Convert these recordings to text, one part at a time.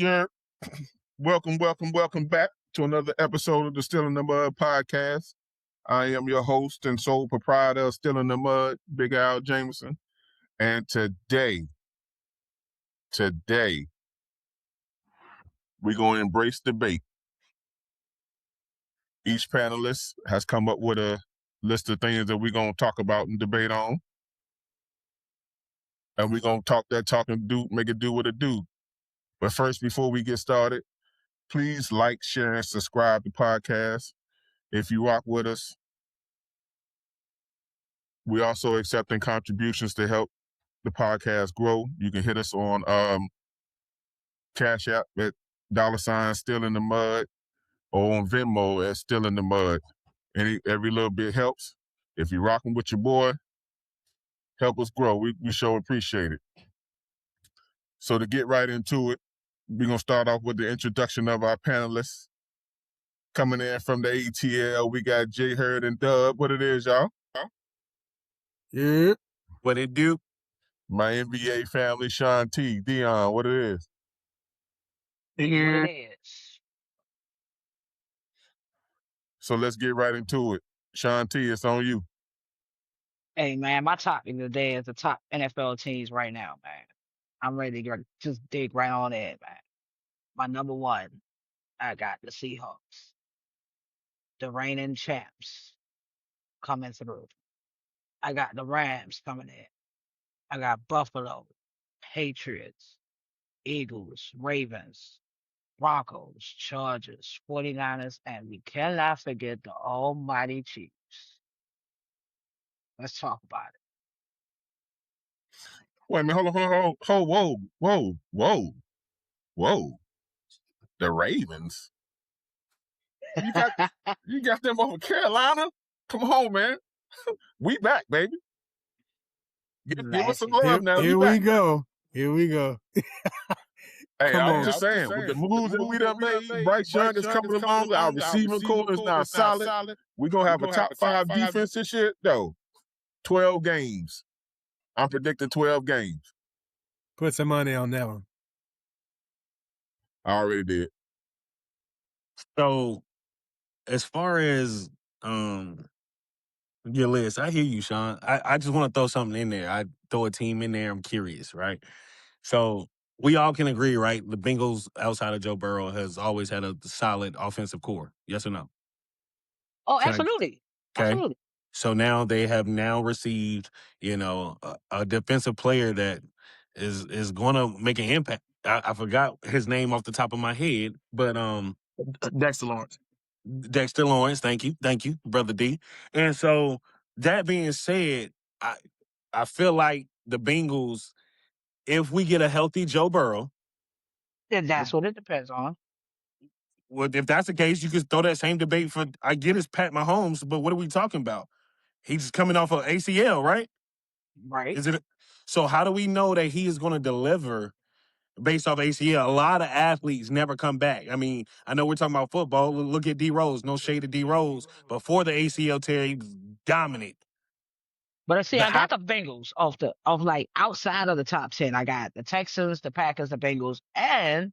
You're welcome back to another episode of the Still in the Mud podcast. I am your host and sole proprietor of Still in the Mud, Big Al Jameson. And today, we're going to embrace debate. Each panelist has come up with a list of things that we're going to talk about and debate on. And we're going to talk that talk and make it do what it do. But first, before we get started, please like, share, and subscribe to the podcast. If you rock with us, we're also accepting contributions to help the podcast grow. You can hit us on Cash App at $ Still in the Mud, or on Venmo at Still in the Mud. Every little bit helps. If you're rocking with your boy, help us grow. We sure appreciate it. So to get right into it, we're going to start off with the introduction of our panelists. Coming in from the ATL, we got J Hurd and Dub. What it is, y'all? Yeah. What it do? My NBA family, Sean T. Dion, what it is? What it is. So let's get right into it. Sean T, it's on you. Hey, man, my topic today is the top NFL teams right now, man. I'm ready to just dig right on in, man. My number one, I got the Seahawks, the reigning champs coming through. I got the Rams coming in. I got Buffalo, Patriots, Eagles, Ravens, Broncos, Chargers, 49ers, and we cannot forget the almighty Chiefs. Let's talk about it. Wait a minute, hold on, whoa. The Ravens? You got them over Carolina? Come on, man. We back, baby. Give us some love now. Here we go. Hey, Come I'm on. just saying, with the moves that we done made, Bryce Young is coming along, our receiving core is now solid. We're going to have a top 5 defense this year, though. 12 games. I'm predicting 12 games. Put some money on that one. I already did. So, as far as your list, I hear you, Sean. I just want to throw something in there. I throw a team in there. I'm curious, right? So we all can agree, right? The Bengals, outside of Joe Burrow, has always had a solid offensive core. Yes or no? Oh, Okay. absolutely. Okay. Absolutely. So now they have received, a defensive player that is going to make an impact. I forgot his name off the top of my head, but Dexter Lawrence. Dexter Lawrence, thank you, Brother D. And so that being said, I feel like the Bengals, if we get a healthy Joe Burrow, And that's what it depends on. well, if that's the case, you could throw that same debate for, I get it's Pat Mahomes, but what are we talking about? He's coming off of ACL, right? Right. So how do we know that he is going to deliver based off ACL? A lot of athletes never come back. I mean, I know we're talking about football. Look at D Rose. No shade to D Rose. Before the ACL tear, he was dominant. But see, I got the Bengals of like outside of the top 10. I got the Texans, the Packers, the Bengals, and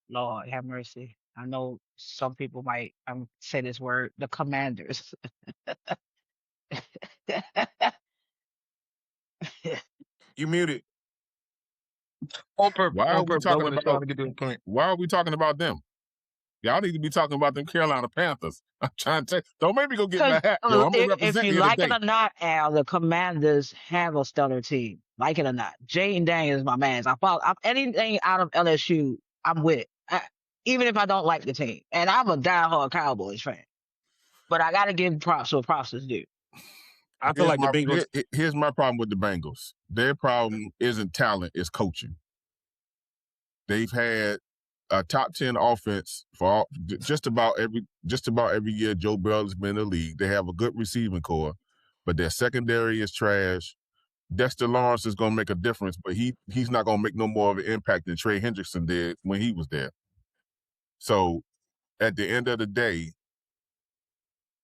Lord have mercy. I know some people might say this word, the Commanders. You muted. On purpose. Why are we talking Trying about? to get to the point. Why are we talking about them? Y'all need to be talking about them Carolina Panthers. I'm trying to don't make me go get my hat. Yo, I'm gonna represent if you you like today. it or not, Al, the Commanders have a stellar team. Like it or not, Jane Daniels is my man. I'm anything out of LSU, I'm with. Even if I don't like the team, and I'm a diehard Cowboys fan, but I got to give props where props is due. I feel like the Bengals. Here's my problem with the Bengals. Their problem isn't talent; it's coaching. They've had a top 10 offense for just about every year Joe Burrow's been in the league. They have a good receiving core, but their secondary is trash. Dexter Lawrence is going to make a difference, but he's not going to make no more of an impact than Trey Hendrickson did when he was there. So at the end of the day,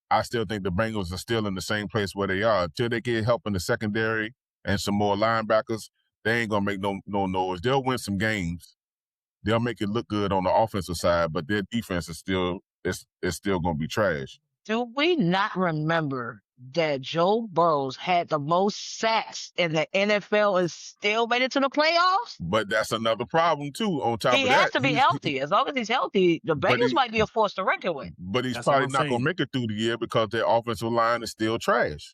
I still think the Bengals are still in the same place where they are. Until they get help in the secondary and some more linebackers, they ain't going to make no noise. They'll win some games, they'll make it look good on the offensive side, but their defense is still going to be trash. Do we not remember that Joe Burrows had the most sacks in the NFL and still made it to the playoffs? But that's another problem too. On top He of has that, to be healthy. As long as he's healthy, the Bengals might be a force to reckon with. but he's That's what probably I'm not going saying. to make it through the year because their offensive line is still trash.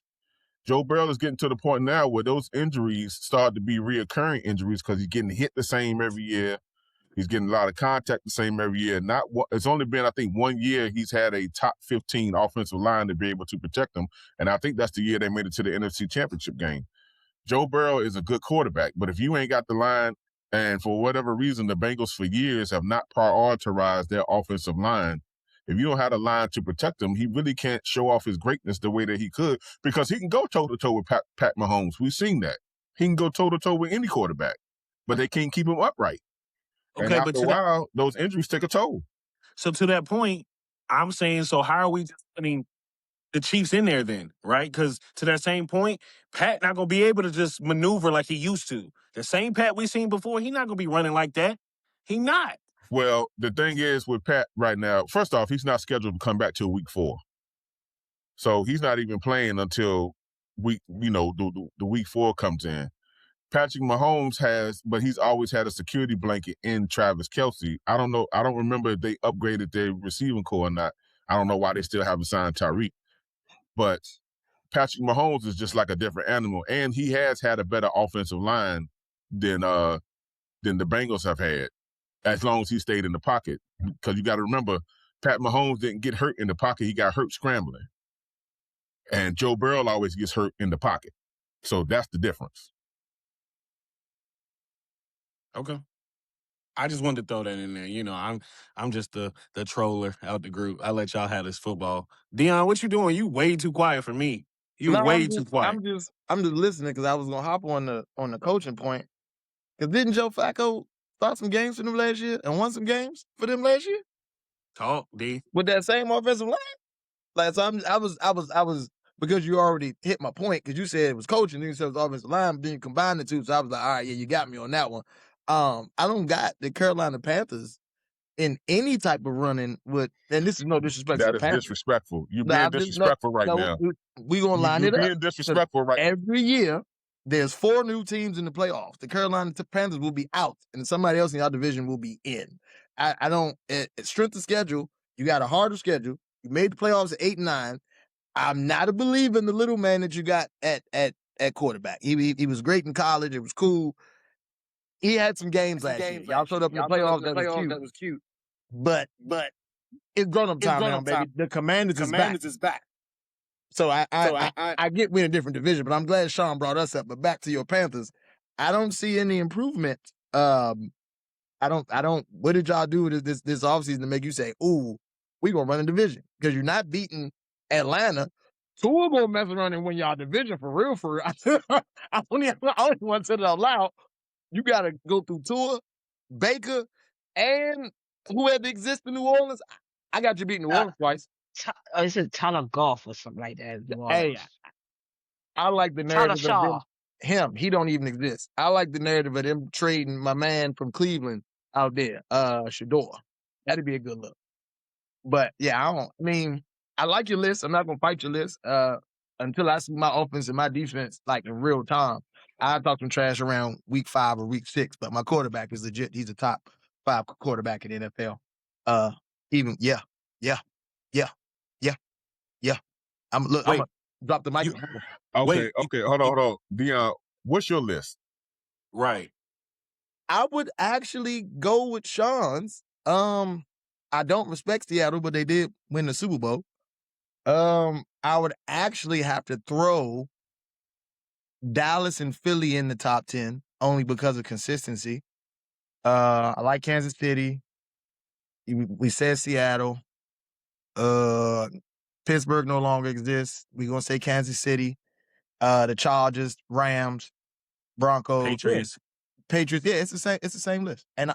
Joe Burrow is getting to the point now where those injuries start to be reoccurring injuries because he's getting hit the same every year. He's getting a lot of contact the same every year. It's only been, I think, 1 year he's had a top 15 offensive line to be able to protect him, and I think that's the year they made it to the NFC Championship game. Joe Burrow is a good quarterback, but if you ain't got the line, and for whatever reason, the Bengals for years have not prioritized their offensive line, if you don't have the line to protect him, he really can't show off his greatness the way that he could because he can go toe-to-toe with Pat Mahomes. We've seen that. He can go toe-to-toe with any quarterback, but they can't keep him upright. And Okay, after a while, those injuries take a toll. So to that point, I'm saying, so how are we just putting the Chiefs in there then, right? Because to that same point, Pat not going to be able to just maneuver like he used to. The same Pat we seen before, he not going to be running like that. He not. Well, the thing is with Pat right now, first off, he's not scheduled to come back till week 4. So he's not even playing until the week 4 comes in. Patrick Mahomes but he's always had a security blanket in Travis Kelce. I don't know. I don't remember if they upgraded their receiving core or not. I don't know why they still haven't signed Tyreek. But Patrick Mahomes is just like a different animal, and he has had a better offensive line than the Bengals have had, as long as he stayed in the pocket. Because you got to remember, Pat Mahomes didn't get hurt in the pocket; he got hurt scrambling. And Joe Burrow always gets hurt in the pocket, so that's the difference. Okay. I just wanted to throw that in there. You know, I'm just the troller out the group. I let y'all have this football. Dion, what you doing? You way too quiet for me. You No, way too quiet. I'm just listening because I was gonna hop on the coaching point. Because didn't Joe Flacco start some games for them last year and won some games for them last year Talk, D. with that same offensive line? Like, so I was because you already hit my point because you said it was coaching, then you said it was offensive line, then you combined the two. So I was like, all right, yeah, you got me on that one. I don't got the Carolina Panthers in any type of running with, and this is no disrespect to That the is Panthers. disrespectful. You're being disrespectful right now. We gonna line it You're up. being disrespectful right now. Every year, there's 4 new teams in the playoffs. The Carolina Panthers will be out, and somebody else in our division will be in. I don't. Strength of schedule, you got a harder schedule. You made the playoffs at 8 and 9. I'm not a believer in the little man that you got at quarterback. He was great in college. It was cool. He had some games last year. Y'all showed up in the playoffs. That was cute. But it's grown up time now, baby. The Commanders is back. So I get we're in a different division, but I'm glad Sean brought us up. But back to your Panthers, I don't see any improvement. I don't. What did y'all do this offseason to make you say, "Ooh, we gonna run a division"? Because you're not beating Atlanta. Tua gonna mess around and win y'all division for real. I only want to say it out loud. You gotta go through Tua, Baker, and whoever exists in New Orleans. I got you beating New Orleans twice. Is it Tyler Golf or something like that? Hey, I like the narrative of them. Him, he don't even exist. I like the narrative of them trading my man from Cleveland out there, Shador. That'd be a good look. But yeah, I like your list. I'm not gonna fight your list until I see my offense and my defense like in real time. I talk some trash around week 5 or week 6, but my quarterback is legit. He's a top 5 quarterback in the NFL. Yeah. I'm gonna drop the mic. Okay, hold on. Dion, what's your list? Right. I would actually go with Sean's. I don't respect Seattle, but they did win the Super Bowl. I would actually have to throw Dallas and Philly in the top 10 only because of consistency. I like Kansas City. We said Seattle. Pittsburgh no longer exists. We're gonna say Kansas City. The Chargers, Rams, Broncos, Patriots. Yeah, it's the same list. And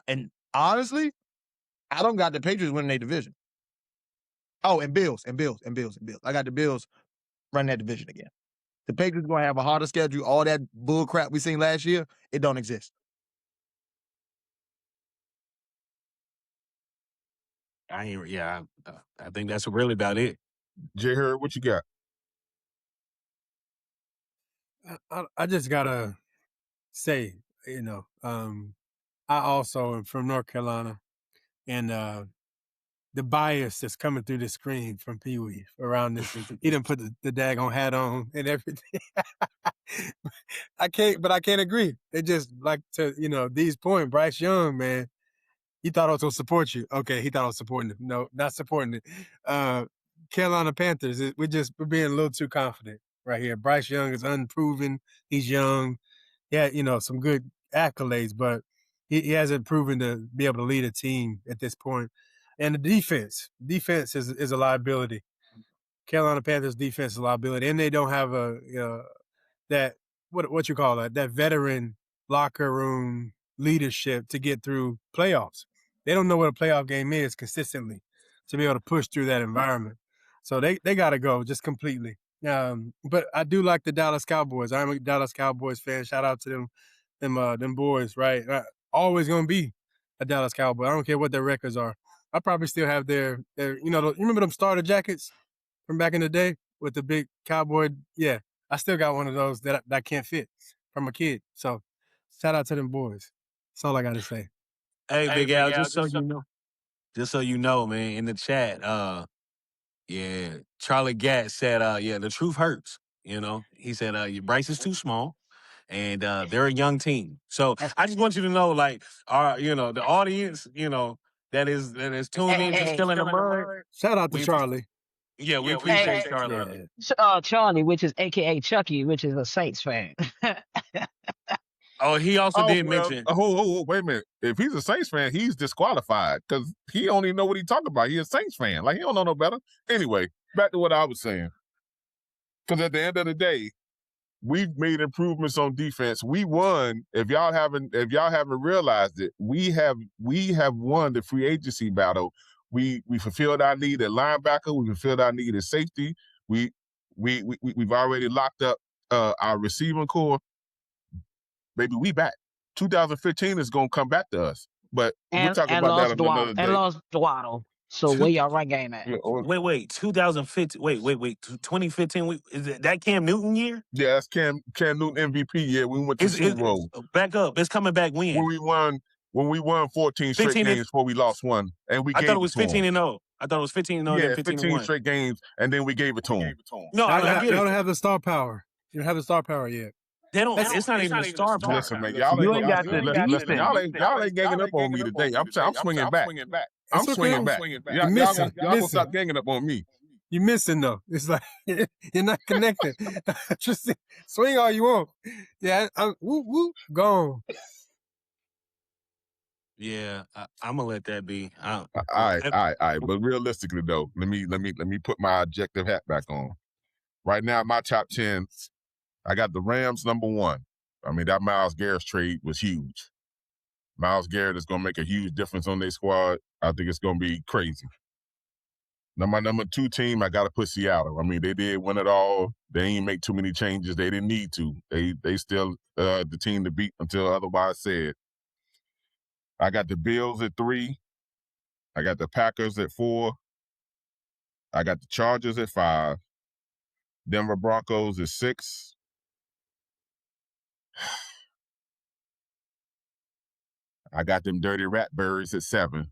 honestly, I don't got the Patriots winning their division. Oh, and Bills. I got the Bills running that division again. The Patriots gonna have a harder schedule. All that bull crap we seen last year, it don't exist. I think that's really about it. J. Herb, what you got? I just gotta say, I also am from North Carolina, and the bias that's coming through the screen from Pee Wee around this, he didn't put the daggone hat on and everything. I can't agree. They just like to, these point, Bryce Young, man. He thought I was gonna support you. Okay, he thought I was supporting it. No, not supporting it. Carolina Panthers, we're being a little too confident right here. Bryce Young is unproven. He's young. Yeah, some good accolades, but he hasn't proven to be able to lead a team at this point. And the defense is a liability. Carolina Panthers defense is a liability, and they don't have that what you call that veteran locker room leadership to get through playoffs. They don't know what a playoff game is consistently to be able to push through that environment. So they got to go just completely. But I do like the Dallas Cowboys. I'm a Dallas Cowboys fan. Shout out to them boys, right? Always gonna be a Dallas Cowboy. I don't care what their records are. I probably still have their you remember them starter jackets from back in the day with the big cowboy? Yeah, I still got one of those that can't fit from a kid. So shout out to them boys. That's all I got to say. Hey, Big Al, just so you know, man, in the chat, Charlie Gatt said, the truth hurts. He said, Bryce is too small, and they're a young team. So That's I just want you to know, like, the audience, that is tuning in to hey, Still in the Mud. Shout out to We Charlie. we appreciate Charlie. Charlie, which is AKA Chucky, which is a Saints fan. Oh, he also Oh did well, mention. wait a minute. If he's a Saints fan, he's disqualified because he don't even know what he's talking about. He's a Saints fan, like he don't know no better. Anyway, back to what I was saying. Because at the end of the day, we've made improvements on defense. We won. If y'all haven't realized it, we have won the free agency battle. We fulfilled our need at linebacker. We fulfilled our need at safety. We've already locked up our receiving core. Baby, we back. 2015 is gonna come back to us. But we'll talk about that on another day. And lost Dwaddle. So where y'all run game at? Wait, 2015. Wait, 2015. That Cam Newton year? Yeah, that's Cam Newton MVP year. We went to the Super Bowl. Back up. It's coming back when? When we won 14 straight games before we lost one, and we I gave thought it was 15 to and 0. I thought it was 15 and 0. Yeah, and then 15 straight games, and then we gave it to them. No, I get Y'all it. don't have the star power. You don't have the star power yet. They don't. It's not even a star power. Listen, man, y'all You ain't ain't got the listen, defense. y'all ain't ganging up on me today. I'm swinging back. I'm It's swinging okay. back. You're missing. Y'all gonna stop ganging up on me. You're missing though. It's like you're not connected. Just swing all you want. Yeah, woo, gone. Yeah, I'm gonna let that be. All right. But realistically, though, let me put my objective hat back on. Right now, my top 10, I got the Rams number 1. I mean, that Myles Garrett trade was huge. Myles Garrett is going to make a huge difference on their squad. I think it's going to be crazy. Now, my number 2 team, I got to put Seattle. I mean, they did win it all. They ain't make too many changes. They didn't need to. They still the team to beat until otherwise said. I got the Bills at 3. I got the Packers at 4. I got the Chargers at 5. Denver Broncos at 6. I got them dirty Ratbirds at 7,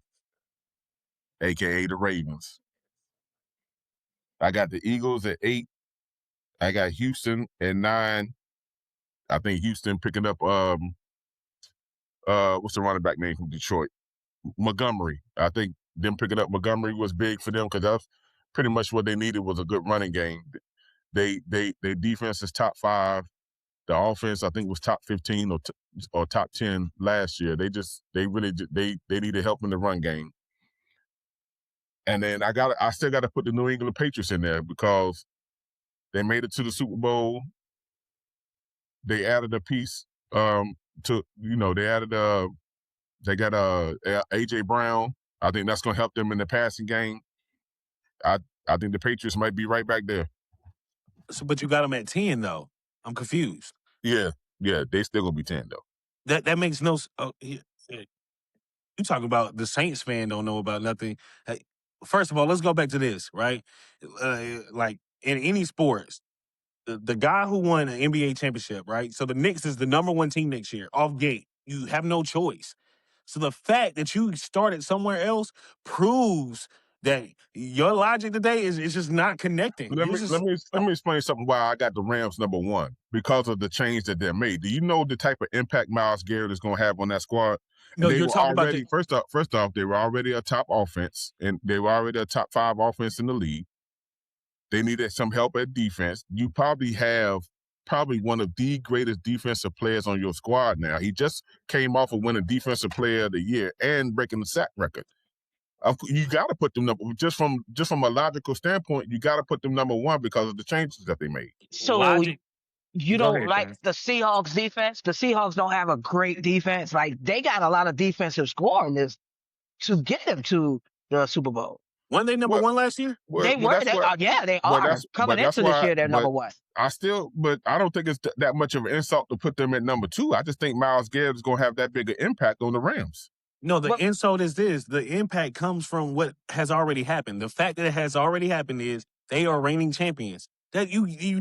a.k.a. the Ravens. I got the Eagles at 8. I got Houston at 9. I think Houston picking up, what's the running back name from Detroit? Montgomery. I think them picking up Montgomery was big for them because that's pretty much what they needed was a good running game. Their defense is top 5. The offense, I think, was top 15 or top 10 last year. They needed help in the run game. And then I still got to put the New England Patriots in there because they made it to the Super Bowl. They added a piece they got AJ Brown. I think that's going to help them in the passing game. I think the Patriots might be right back there. So, but you got them at 10 though. I'm confused. Yeah, they still gonna be 10 though. That makes no. You talking about the Saints fan don't know about nothing. first of all, let's go back to this, right? Like in any sports, the guy who won an NBA championship, right? So the Knicks is the number 1 team next year, off gate. You have no choice. So the fact that you started somewhere else proves that your logic today is just not connecting. Let me explain something why I got the Rams number 1, because of the change that they made. Do you know the type of impact Myles Garrett is going to have on that squad? No, And they you're were talking about already first off, they were already a top offense, and they were already a top 5 offense in the league. They needed some help at defense. You probably have one of the greatest defensive players on your squad now. He just came off of winning Defensive Player of the Year and breaking the sack record. You got to put them number, just from a logical standpoint. You got to put them number 1 because of the changes that they made. So logic. you Go don't ahead, like Terrence. the Seahawks defense? The Seahawks don't have a great defense. Like, they got a lot of defensive scoring this to get them to the Super Bowl. Weren't they number Well, 1 last year? They but were. that's They what. are. Yeah, they But are. that's Coming that's into this why. year, they're number 1. But I don't think it's that much of an insult to put them at number 2. I just think Myles Garrett is going to have that bigger impact on the Rams. No, the But- insult is this. The impact comes from what has already happened. The fact that it has already happened is they are reigning champions. That you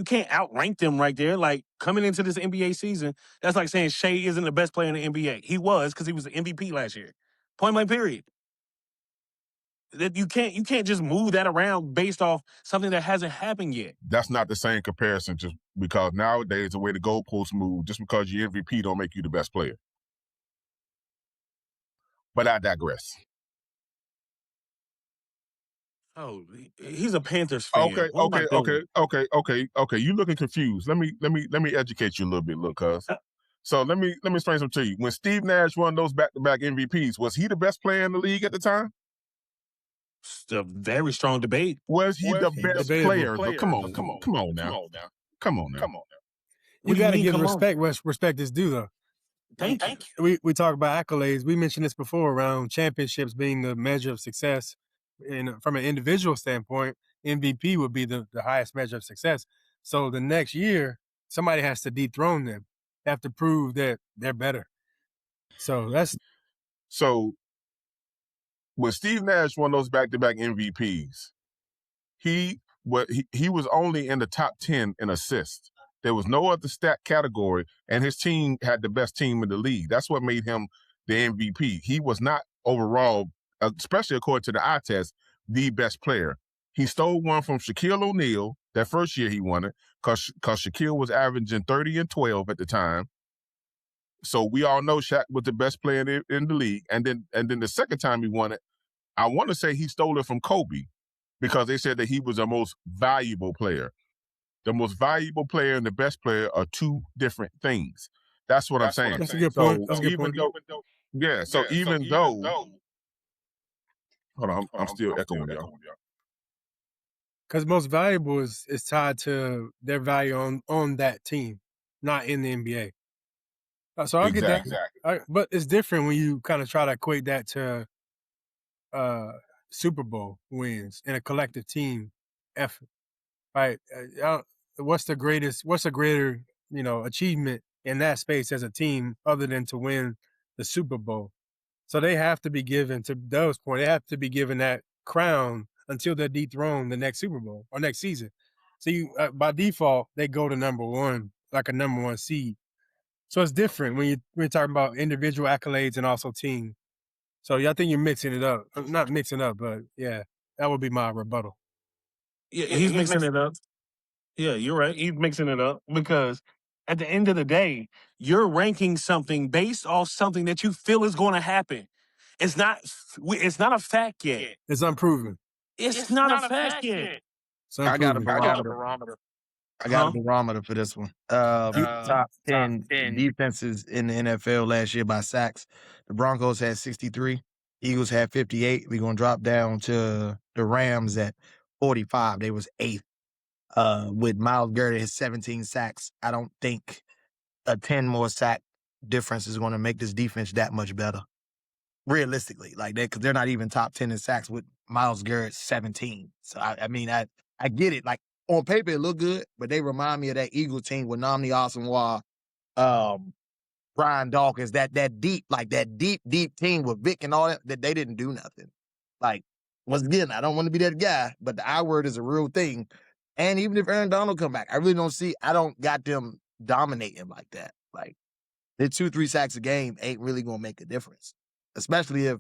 can't outrank them right there. Like, coming into this NBA season, that's like saying Shea isn't the best player in the NBA. He was, because he was the MVP last year. Point blank period. That you can't just move that around based off something that hasn't happened yet. That's not the same comparison, just because nowadays the way the goalposts move, just because you're MVP don't make you the best player. But I digress. Oh, he's a Panthers fan. Okay. You looking confused. Let me educate you a little bit, cuz. So let me explain something to you. When Steve Nash won those back-to-back MVPs, was he the best player in the league at the time? It's a very strong debate. Was he the best player? Come on now. You got to give respect where respect is due, though. Thank you. We talk about accolades. We mentioned this before around championships being the measure of success. And from an individual standpoint, MVP would be the highest measure of success. So the next year, somebody has to dethrone them. They have to prove that they're better. So when Steve Nash won those back-to-back MVPs, he was only in the top 10 in assists. There was no other stat category, and his team had the best team in the league. That's what made him the MVP. He was not overall, especially according to the eye test, the best player. He stole one from Shaquille O'Neal that first year he won it, because Shaquille was averaging 30 and 12 at the time. So we all know Shaq was the best player in the league. And then the second time he won it, I want to say he stole it from Kobe, because they said that he was the most valuable player. The most valuable player and the best player are 2 different things. That's what I'm saying. That's a good point. That's a good point. Even though, hold on, I'm still echoing y'all. Because most valuable is tied to their value on that team, not in the NBA. So I get that. Exactly. But it's different when you kind of try to equate that to Super Bowl wins in a collective team effort, right? What's a greater, achievement in that space as a team other than to win the Super Bowl? So they have to be given, to Dove's point, they have to be given that crown until they're dethroned the next Super Bowl or next season. So by default, they go to number 1, like a number 1 seed. So it's different when we're talking about individual accolades and also team. So I think you're mixing it up. Not mixing up, but yeah, that would be my rebuttal. Yeah, he's mixing it up. Yeah, you're right. He's mixing it up because at the end of the day, you're ranking something based off something that you feel is going to happen. It's not a fact yet. It's unproven. It's not a fact yet. I got a barometer. I got a barometer for this one. Top 10 defenses in the NFL last year by sacks. The Broncos had 63. Eagles had 58. We're going to drop down to the Rams at 45. They was 8th. With Myles Garrett at 17 sacks, I don't think a 10 more sack difference is going to make this defense that much better. Realistically, because they're not even top 10 in sacks with Myles Garrett 17. So I get it. Like, on paper it look good, but they remind me of that Eagles team with Nnamdi Asomugha, Brian Dawkins, that deep team with Vic and all that they didn't do nothing. Like, once again, I don't want to be that guy, but the I word is a real thing. And even if Aaron Donald come back, I really don't see. I don't got them dominating like that. Like their 2-3 sacks a game ain't really gonna make a difference, especially if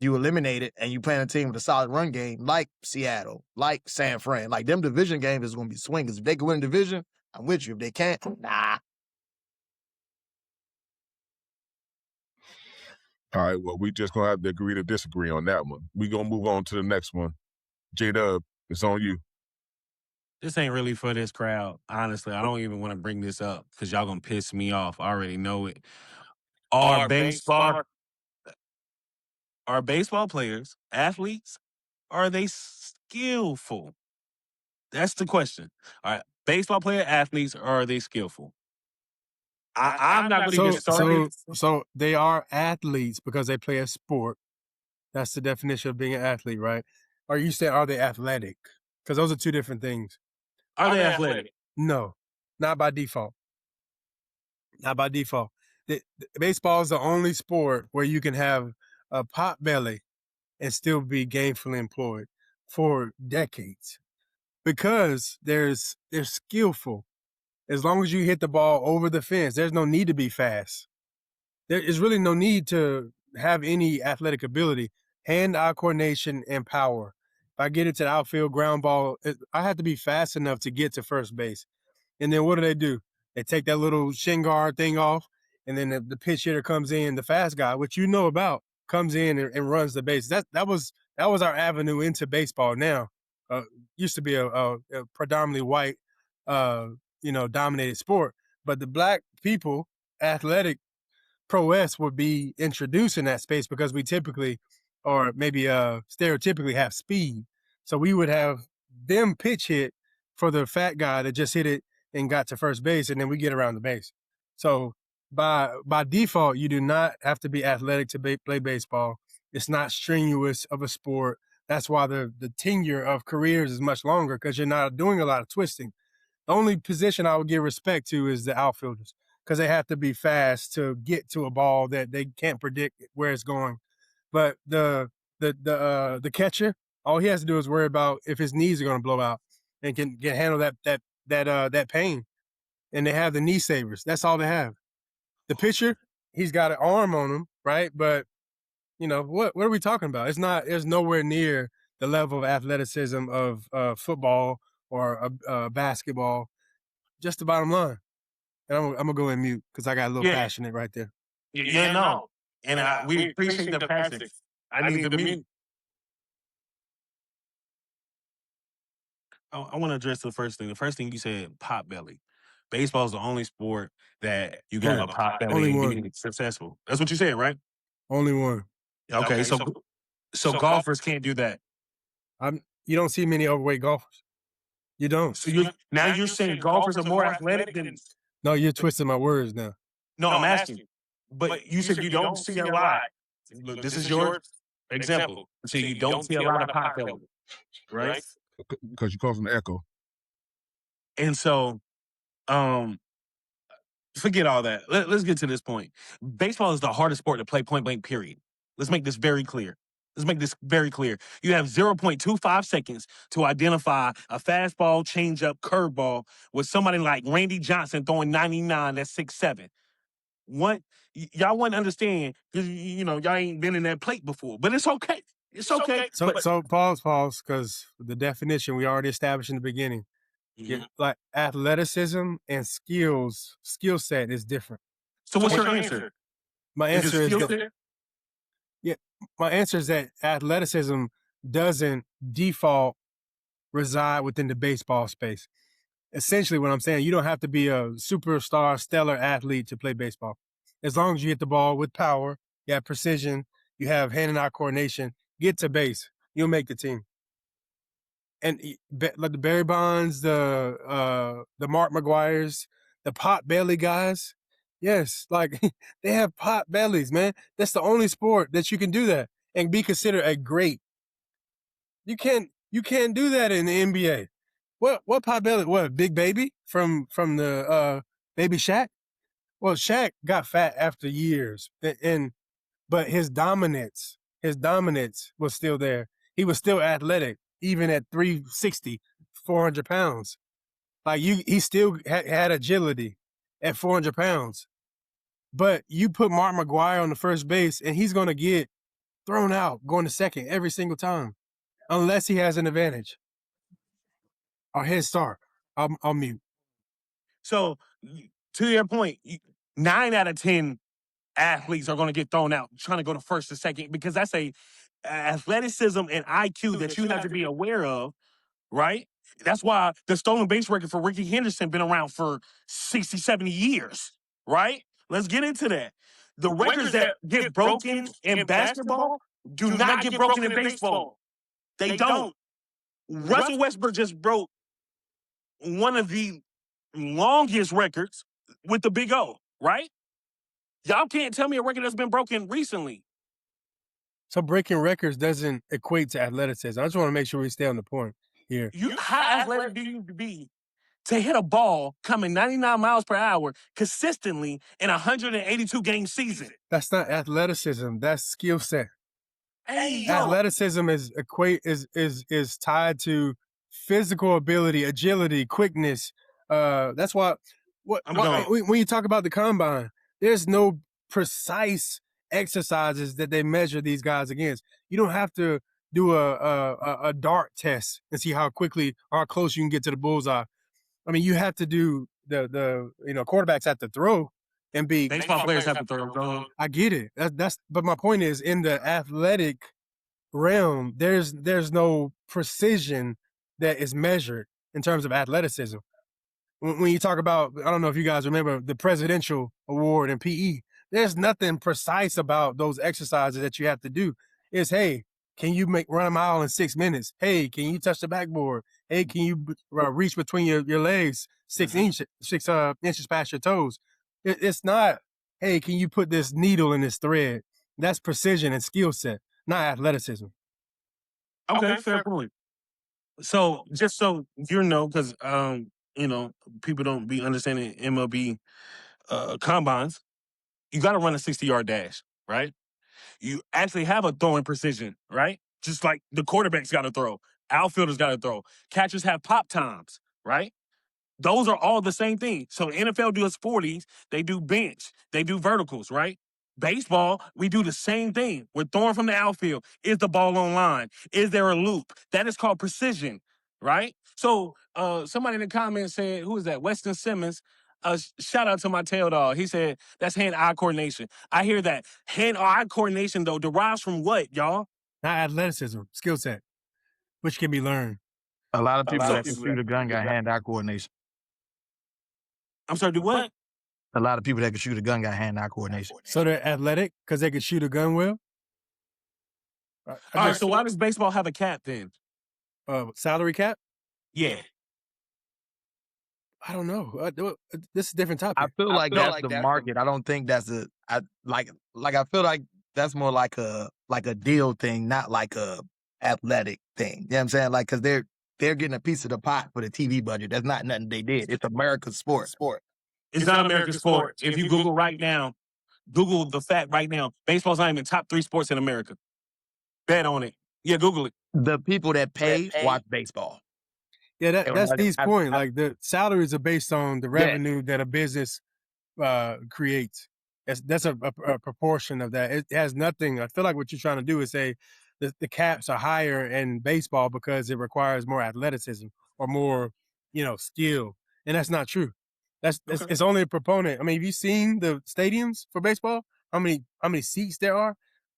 you eliminate it and you play a team with a solid run game like Seattle, like San Fran. Like them division games is gonna be swingers. If they can win a division, I'm with you. If they can't, nah. All right, well, we just gonna have to agree to disagree on that one. We gonna move on to the next one. J-Dub, it's on you. This ain't really for this crowd. Honestly, I don't even want to bring this up because y'all gonna piss me off. I already know it. Are baseball players athletes? Are they skillful? That's the question. All right, baseball player athletes, or are they skillful? I'm not going to get started. So they are athletes because they play a sport. That's the definition of being an athlete, right? Or you say, are they athletic? Because those are two different things. Are they athletic? No, not by default. Not by default. Baseball is the only sport where you can have a pot belly and still be gainfully employed for decades because they're skillful. As long as you hit the ball over the fence, there's no need to be fast. There is really no need to have any athletic ability, hand-eye coordination, and power. If I get it to the outfield ground ball, I have to be fast enough to get to first base. And then what do? They take that little shin guard thing off, and then the pitch hitter comes in, the fast guy, which you know about, comes in and runs the base. That was our avenue into baseball. Now, used to be a predominantly white, dominated sport, but the black people, athletic prowess would be introduced in that space because we typically, or maybe stereotypically, have speed. So we would have them pitch hit for the fat guy that just hit it and got to first base, and then we get around the base. So by default, you do not have to be athletic to play baseball. It's not strenuous of a sport. That's why the tenure of careers is much longer because you're not doing a lot of twisting. The only position I would give respect to is the outfielders because they have to be fast to get to a ball that they can't predict where it's going. But the catcher, all he has to do is worry about if his knees are going to blow out and can handle that pain. And they have the knee savers. That's all they have. The pitcher, he's got an arm on him, right? But what are we talking about? It's nowhere near the level of athleticism of football or basketball. Just the bottom line. And I'm gonna go and mute because I got a little passionate right there. Yeah, no. And we appreciate the passion. I need to mute. I want to address the first thing. The first thing you said, pot belly. Baseball is the only sport that you got a pot belly and be successful. That's what you said, right? Only one. Okay, so golfers can't do that. You don't see many overweight golfers. You don't. So you're saying golfers are more athletic than? No, you're twisting my words now. No, I'm asking you. But you said you don't see a lot. Look, this is your example. So you don't see a lot of pot belly, right? Because you cause an echo. And so, forget all that. Let's get to this point. Baseball is the hardest sport to play point blank, period. Let's make this very clear. You have 0.25 seconds to identify a fastball, changeup, curveball with somebody like Randy Johnson throwing 99, that's 6'7". What? Y'all wouldn't understand because, y'all ain't been in that plate before. But it's okay. It's okay. So pause, because the definition we already established in the beginning. Mm-hmm. Like athleticism and skill set is different. So what's your answer? My answer my answer is that athleticism doesn't default reside within the baseball space. Essentially what I'm saying, you don't have to be a superstar, stellar athlete to play baseball. As long as you hit the ball with power, you have precision, you have hand-eye coordination, get to base, you'll make the team. And like the Barry Bonds, the Mark McGuires, the pot belly guys, yes, like they have pot bellies, man. That's the only sport that you can do that and be considered a great. You can't do that in the NBA. What pot belly? What, Big Baby from the Baby Shaq? Well, Shaq got fat after years, but his dominance was still there. he was still athletic, even at 360, 400 pounds. Like he still had agility at 400 pounds. But you put Mark McGuire on the first base, and he's going to get thrown out going to second every single time, unless he has an advantage or head start. I'll mute. So to your point, 9 out of 10 athletes are going to get thrown out trying to go to first or second because that's a athleticism and IQ that you have to be aware of, right? That's why the stolen base record for Ricky Henderson been around for 60, 70 years, right? Let's get into that. The records that get broken in basketball do not get broken in baseball. They don't. Russell Westbrook just broke one of the longest records with the Big O, right? Y'all can't tell me a record that's been broken recently. So breaking records doesn't equate to athleticism. I just want to make sure we stay on the point here. How athletic do you need to be to hit a ball coming 99 miles per hour consistently in a 182 game season? That's not athleticism. That's skill set. Hey, athleticism is tied to physical ability, agility, quickness. That's why when you talk about the combine, there's no precise exercises that they measure these guys against. You don't have to do a dart test and see how quickly or how close you can get to the bullseye. I mean, you have to do the quarterbacks have to throw and be baseball players have to throw. I get it. But my point is in the athletic realm, there's no precision that is measured in terms of athleticism. When you talk about, I don't know if you guys remember the presidential award in PE, there's nothing precise about those exercises that you have to do. It's, hey, can you run a mile in 6 minutes? Hey, can you touch the backboard? Hey, can you reach between your legs 6 inches past your toes? It's not, hey, can you put this needle in this thread? That's precision and skill set, not athleticism. Okay, fair point. So just so you know, because people don't be understanding MLB combines, you got to run a 60-yard dash, right? You actually have a throwing precision, right? Just like the quarterback's got to throw, outfielders got to throw, catchers have pop times, right? Those are all the same thing. So NFL does 40s, they do bench, they do verticals, right? Baseball, we do the same thing. We're throwing from the outfield. Is the ball on line? Is there a loop? That is called precision, right? So somebody in the comments said, who is that? Weston Simmons. Shout out to my tail dog. He said, that's hand-eye coordination. I hear that. Hand-eye coordination, though, derives from what, y'all? Not athleticism, skill set, which can be learned. A lot of people that can shoot a gun got hand-eye coordination. I'm sorry, do what? A lot of people that can shoot a gun got hand-eye coordination. So they're athletic because they can shoot a gun well? All right, so why does baseball have a cap then? Salary cap? Yeah. I don't know. This is a different topic. I feel like that's the market. I don't think that's I feel like that's more like a deal thing, not like a athletic thing. You know what I'm saying? Like, because they're getting a piece of the pot for the TV budget. That's not nothing they did. It's America's sport. It's not America's sport. If you Google right now, Google the fact right now, baseball's not even top 3 sports in America. Bet on it. Yeah, Google it. The people that pay watch baseball. Yeah, that's Dee's point. Like the salaries are based on the revenue that a business creates. That's a proportion of that. It has nothing. I feel like what you're trying to do is say the caps are higher in baseball because it requires more athleticism or more, skill, and that's not true. It's only a proponent. I mean, have you seen the stadiums for baseball? How many seats there are?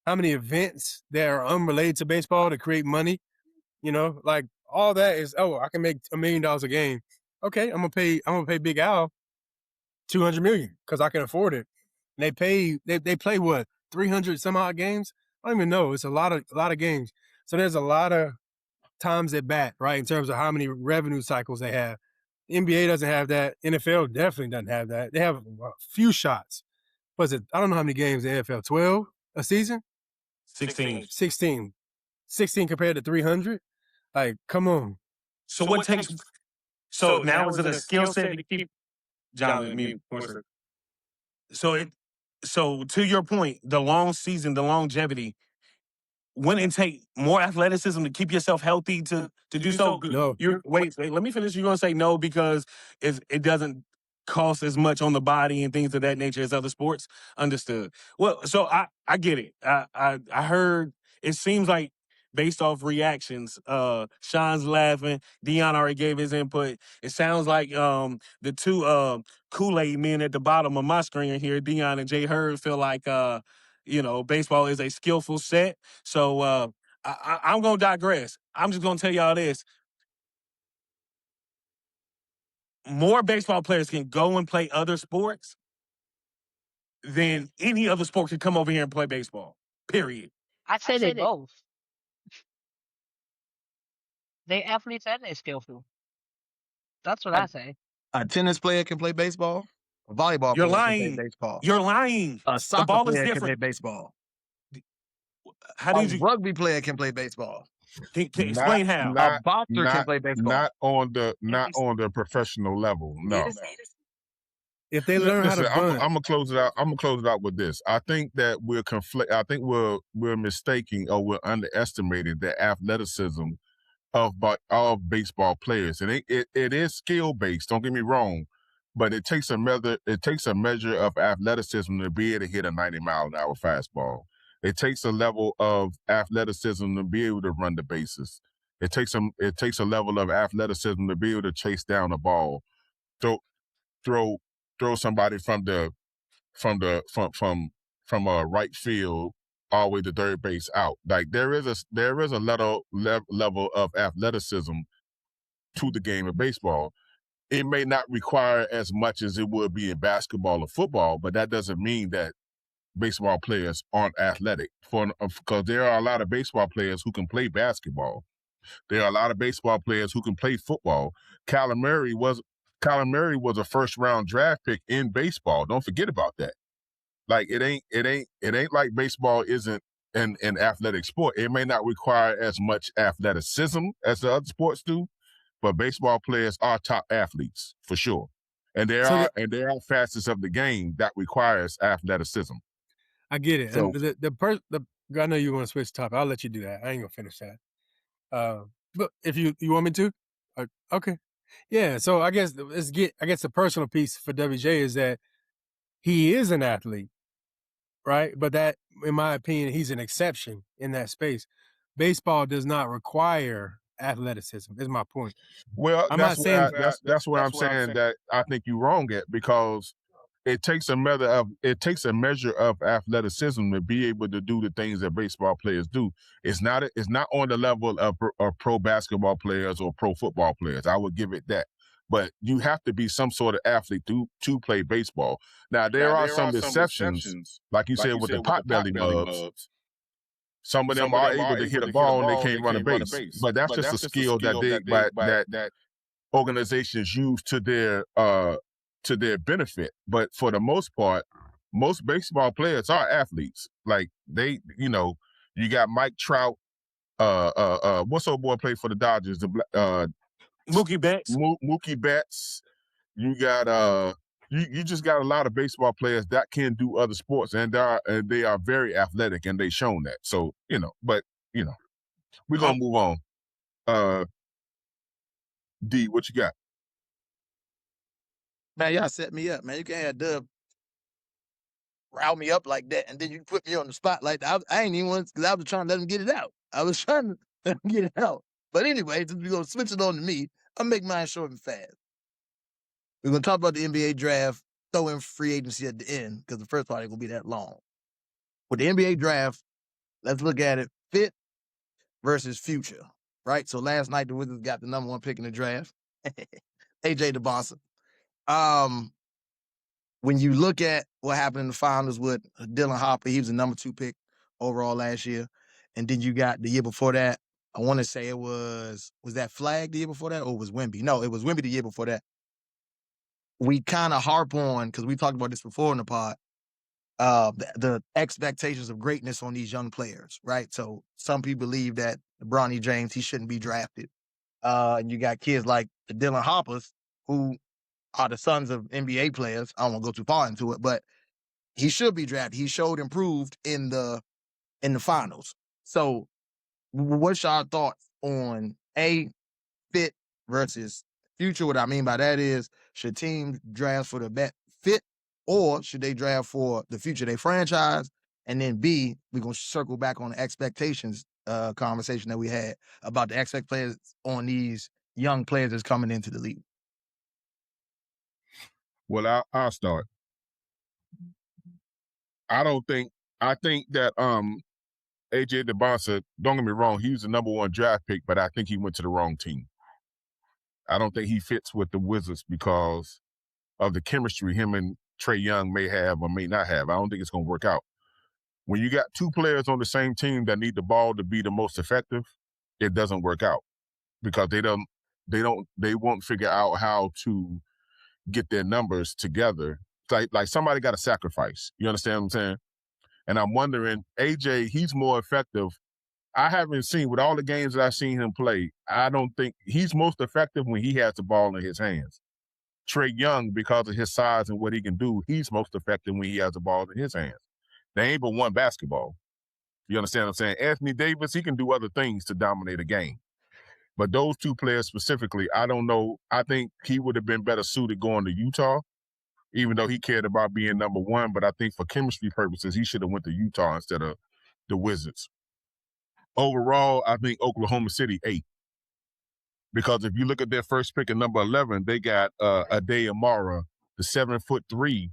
How many events that are unrelated to baseball to create money? Like all that is, I can make $1 million a game. Okay, I'm gonna pay Big Al $200 million because I can afford it. And they play what 300 some odd games. I don't even know. It's a lot of games. So there's a lot of times at bat, right? In terms of how many revenue cycles they have. The NBA doesn't have that. NFL definitely doesn't have that. They have a few shots. Was it? I don't know how many games in the NFL. 12 a season? 16. 16 compared to 300. Like, come on. So what takes? So now is it a skill set to keep John me? So to your point, the long season, the longevity, wouldn't it take more athleticism to keep yourself healthy to do so? No. Wait, let me finish. You're gonna say no because it doesn't cost as much on the body and things of that nature as other sports. Understood. Well, so I get it. I heard. It seems like based off reactions, Sean's laughing. Dion already gave his input. It sounds like the two Kool-Aid men at the bottom of my screen here, Dion and Jay Hurd, feel like baseball is a skillful set. So I'm gonna digress. I'm just gonna tell y'all this: more baseball players can go and play other sports than any other sport can come over here and play baseball. Period. I say they both. They athletes and they skillful. That's what I say. A tennis player can play baseball. A volleyball You're player can play lying. baseball. You're lying. A The soccer ball is player can play different. baseball. How A did you rugby player can play baseball. can Not explain how? not A boxer can not play baseball. not on the professional level. No. If they learn how Listen, to I'm bunt, gonna close it out. I'm gonna close it out with this. I think that I think we're mistaking or we're underestimating the athleticism of baseball players, and it is skill based. Don't get me wrong, but it takes a measure of athleticism to be able to hit a 90-mile-an-hour fastball. It takes a level of athleticism to be able to run the bases. It takes a level of athleticism to be able to chase down a ball, throw somebody from right field all the way to third base out. Like there is a level of athleticism to the game of baseball. It may not require as much as it would be in basketball or football, but that doesn't mean that baseball players aren't athletic. Because there are a lot of baseball players who can play basketball. There are a lot of baseball players who can play football. Kyler Murray was a first-round draft pick in baseball. Don't forget about that. Like it ain't like baseball isn't an athletic sport. It may not require as much athleticism as the other sports do, but baseball players are top athletes for sure. And there are facets of the game that requires athleticism. I get it. So, And I know you want to switch topic. I'll let you do that. I ain't gonna finish that. But if you want me to, okay, yeah. So I guess the personal piece for WJ is that he is an athlete, right? But that, in my opinion, he's an exception in that space. Baseball does not require athleticism. Is my point. well, I'm that's not saying what I'm saying that I think you're wrong at, because it takes a measure of athleticism to be able to do the things that baseball players do. It's not on the level of pro basketball players or pro football players. I would give it that. But you have to be some sort of athlete to play baseball. Now, there are some exceptions, like you said, with the potbelly mugs. Some of them are able to hit a ball and they can't run a base. But that's just a skill that organizations use to their benefit. But for the most part, most baseball players are athletes. Like you got Mike Trout. What's old boy played for the Dodgers? Mookie Betts. Mookie Betts. You got you just got a lot of baseball players that can do other sports, and they are very athletic, and they've shown that. So we're gonna move on. D, what you got? Man, y'all set me up, man. You can't have Dub rile me up like that, and then you put me on the spot like that. I ain't even want, because I was trying to let him get it out. I was trying to let him get it out. But anyway, since we're going to switch it on to me, I'll make mine short and fast. We're going to talk about the NBA draft, throw in free agency at the end, because the first part ain't going to be that long. With the NBA draft, let's look at it, fit versus future, right? So last night, the Wizards got the number 1 pick in the draft, AJ DeBosa. When you look at what happened in the finals with Dylan Hopper, he was the number 2 pick overall last year. And then you got the year before that, I want to say it was that Flag the year before that, or was Wemby? No, it was Wemby the year before that. We kind of harp on, because we talked about this before in the pod, the expectations of greatness on these young players, right? So some people believe that Bronny James, he shouldn't be drafted. And you got kids like the Dylan Hoppers, who are the sons of NBA players. I don't want to go too far into it, but he should be drafted. He showed improved in the finals. So, what's y'all thoughts on fit versus future? What I mean by that is, should teams draft for the fit, or should they draft for the future they franchise? And then B, we're gonna circle back on the expectations conversation that we had about the expectations on these young players that's coming into the league. Well, I'll start. I think that AJ DeBonsa, don't get me wrong, he was the number 1 draft pick, but I think he went to the wrong team. I don't think he fits with the Wizards because of the chemistry him and Trae Young may have or may not have. I don't think it's going to work out. When you got 2 players on the same team that need the ball to be the most effective, it doesn't work out because they won't figure out how to get their numbers together. Like somebody got to sacrifice. You understand what I'm saying? And I'm wondering, AJ, he's more effective. I haven't seen, with all the games that I've seen him play, I don't think he's most effective when he has the ball in his hands. Trae Young, because of his size and what he can do, he's most effective when he has the ball in his hands. They ain't but one basketball. You understand what I'm saying? Anthony Davis, he can do other things to dominate a game. But those 2 players specifically, I don't know. I think he would have been better suited going to Utah, even though he cared about being number 1. But I think for chemistry purposes, he should have went to Utah instead of the Wizards. Overall, I think Oklahoma City 8. Because if you look at their first pick at number 11, they got Ade Amara, the 7'3"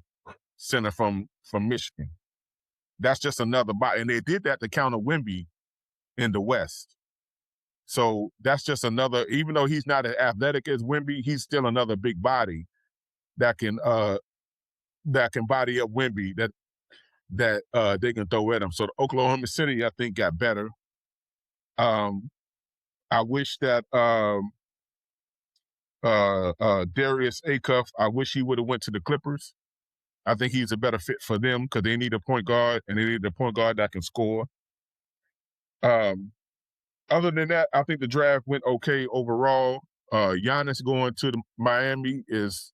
center from Michigan. That's just another body. And they did that to counter Wemby in the West. So that's just another, even though he's not as athletic as Wemby, he's still another big body that can body up Wemby that they can throw at him. So the Oklahoma City, I think, got better. I wish that Darius Acuff, I wish he would have went to the Clippers. I think he's a better fit for them because they need a point guard, and they need a point guard that can score. Other than that, I think the draft went okay overall. Giannis going to Miami is,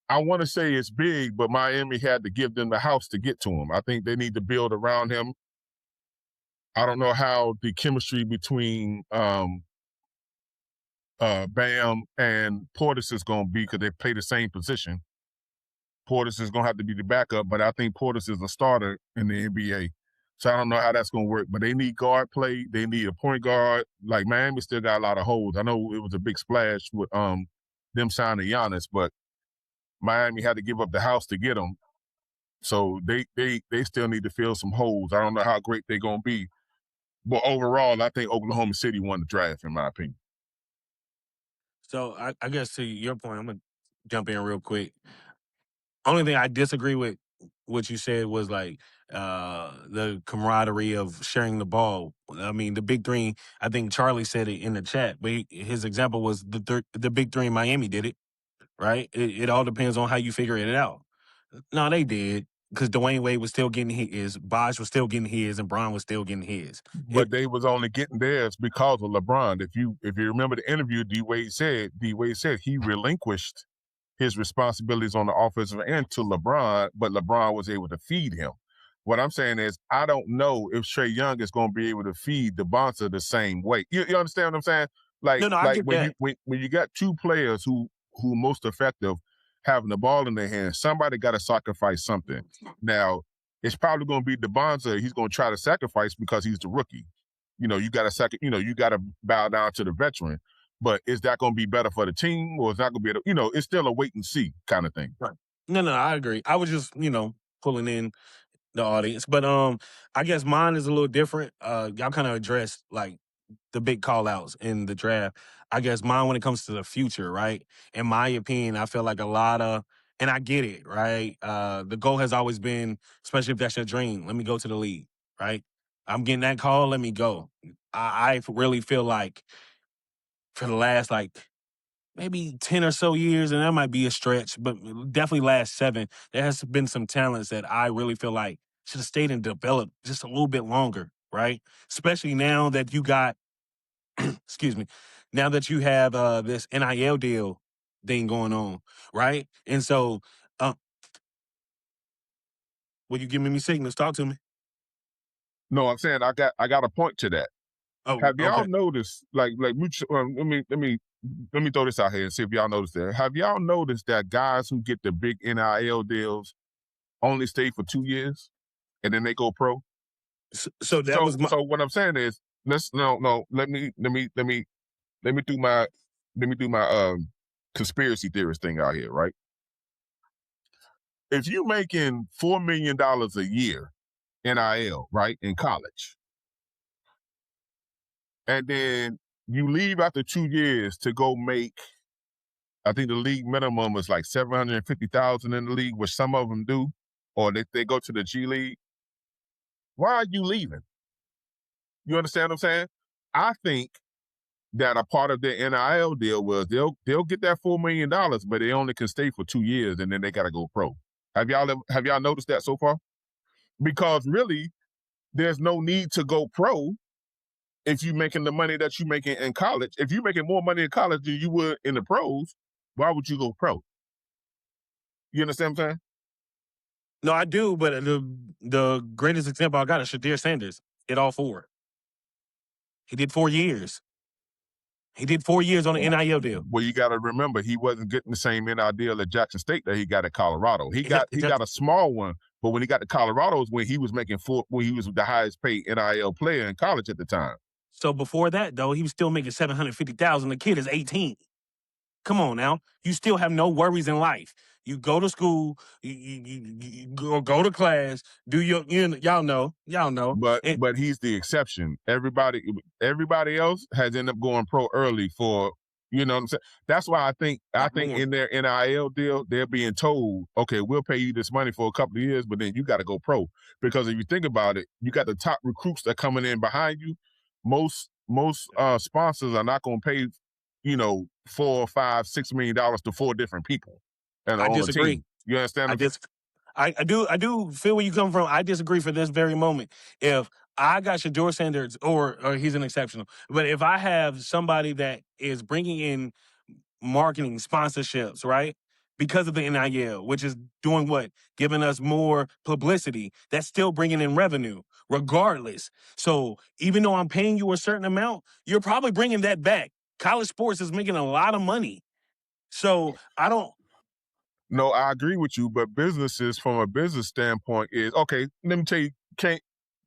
I want to say it's big, but Miami had to give them the house to get to him. I think they need to build around him. I don't know how the chemistry between Bam and Portis is going to be because they play the same position. Portis is going to have to be the backup, but I think Portis is a starter in the NBA. So I don't know how that's going to work, but they need guard play. They need a point guard. Like Miami still got a lot of holes. I know it was a big splash with them signing Giannis, but Miami had to give up the house to get him. So they still need to fill some holes. I don't know how great they're going to be. But overall, I think Oklahoma City won the draft, in my opinion. So I guess to your point, I'm gonna jump in real quick. Only thing I disagree with what you said was like the camaraderie of sharing the ball. I mean, the big 3. I think Charlie said it in the chat, but his example was the big 3 in Miami did it, right? It all depends on how you figure it out. No, they did because Dwayne Wade was still getting his, Bosh was still getting his, and Bron was still getting his. But they was only getting theirs because of LeBron. If you remember the interview, D Wade said he relinquished his responsibilities on the offensive end to LeBron, but LeBron was able to feed him. What I'm saying is, I don't know if Trae Young is going to be able to feed DeBonta the same way. You understand what I'm saying? No, I get when that. when you got 2 players who most effective having the ball in their hands, somebody got to sacrifice something. Now, it's probably going to be DeBonta. He's going to try to sacrifice because he's the rookie. You got to bow down to the veteran. But is that going to be better for the team, or is that going to be, it's still a wait and see kind of thing. Right. No, I agree. I was just, pulling in the audience. But I guess mine is a little different. Y'all kind of addressed like the big call outs in the draft. I guess mine when it comes to the future, right? In my opinion, I feel like a lot of, and I get it, right? The goal has always been, especially if that's your dream, let me go to the league, right? I'm getting that call, let me go. I really feel like for the last like maybe 10 or so years, and that might be a stretch, but definitely last 7, there has been some talents that I really feel like should have stayed and developed just a little bit longer, right? Especially now that you got, excuse me, now that you have this NIL deal thing going on, right? And so, will you give me signals? Talk to me. No, I'm saying I got a point to that. Oh, Have y'all okay. noticed? Let me throw this out here and see if y'all noticed that. Have y'all noticed that guys who get the big NIL deals only stay for 2 years and then they go pro? So that was my. So what I'm saying is, let me do my conspiracy theorist thing out here, right? If you making $4 million a year NIL, right, in college, and then you leave after 2 years to go make, I think the league minimum is like 750,000 in the league, which some of them do, or they go to the G League. Why are you leaving? You understand what I'm saying? I think that a part of their NIL deal was they'll get that $4 million, but they only can stay for 2 years and then they got to go pro. Have y'all noticed that so far? Because really, there's no need to go pro if you're making the money that you're making in college. If you're making more money in college than you would in the pros, why would you go pro? You understand what I'm saying? No, I do, but the greatest example I got is Shadir Sanders. Did all 4. He did 4 years. He did 4 years on an NIL deal. Well, you got to remember, he wasn't getting the same NIL deal at Jackson State that he got at Colorado. He got a small one, but when he got to Colorado is when he was making when he was the highest paid NIL player in college at the time. So before that, though, he was still making $750,000. The kid is 18. Come on now. You still have no worries in life. You go to school, you go to class, do y'all know. But he's the exception. Everybody else has ended up going pro early for, you know what I'm saying? That's why I think in their NIL deal, they're being told, okay, we'll pay you this money for a couple of years, but then you got to go pro. Because if you think about it, you got the top recruits that are coming in behind you. Most sponsors are not going to pay, $4, $5, $6 million to 4 different people and I on a disagree. team. You understand? I do feel where you come from. I disagree for this very moment. If I got Shador Sanders, or he's an exceptional, but if I have somebody that is bringing in marketing sponsorships, right? Because of the NIL, which is doing what? Giving us more publicity. That's still bringing in revenue, regardless. So even though I'm paying you a certain amount, you're probably bringing that back. College sports is making a lot of money. So I don't. No, I agree with you, but businesses from a business standpoint is, okay, let me tell you,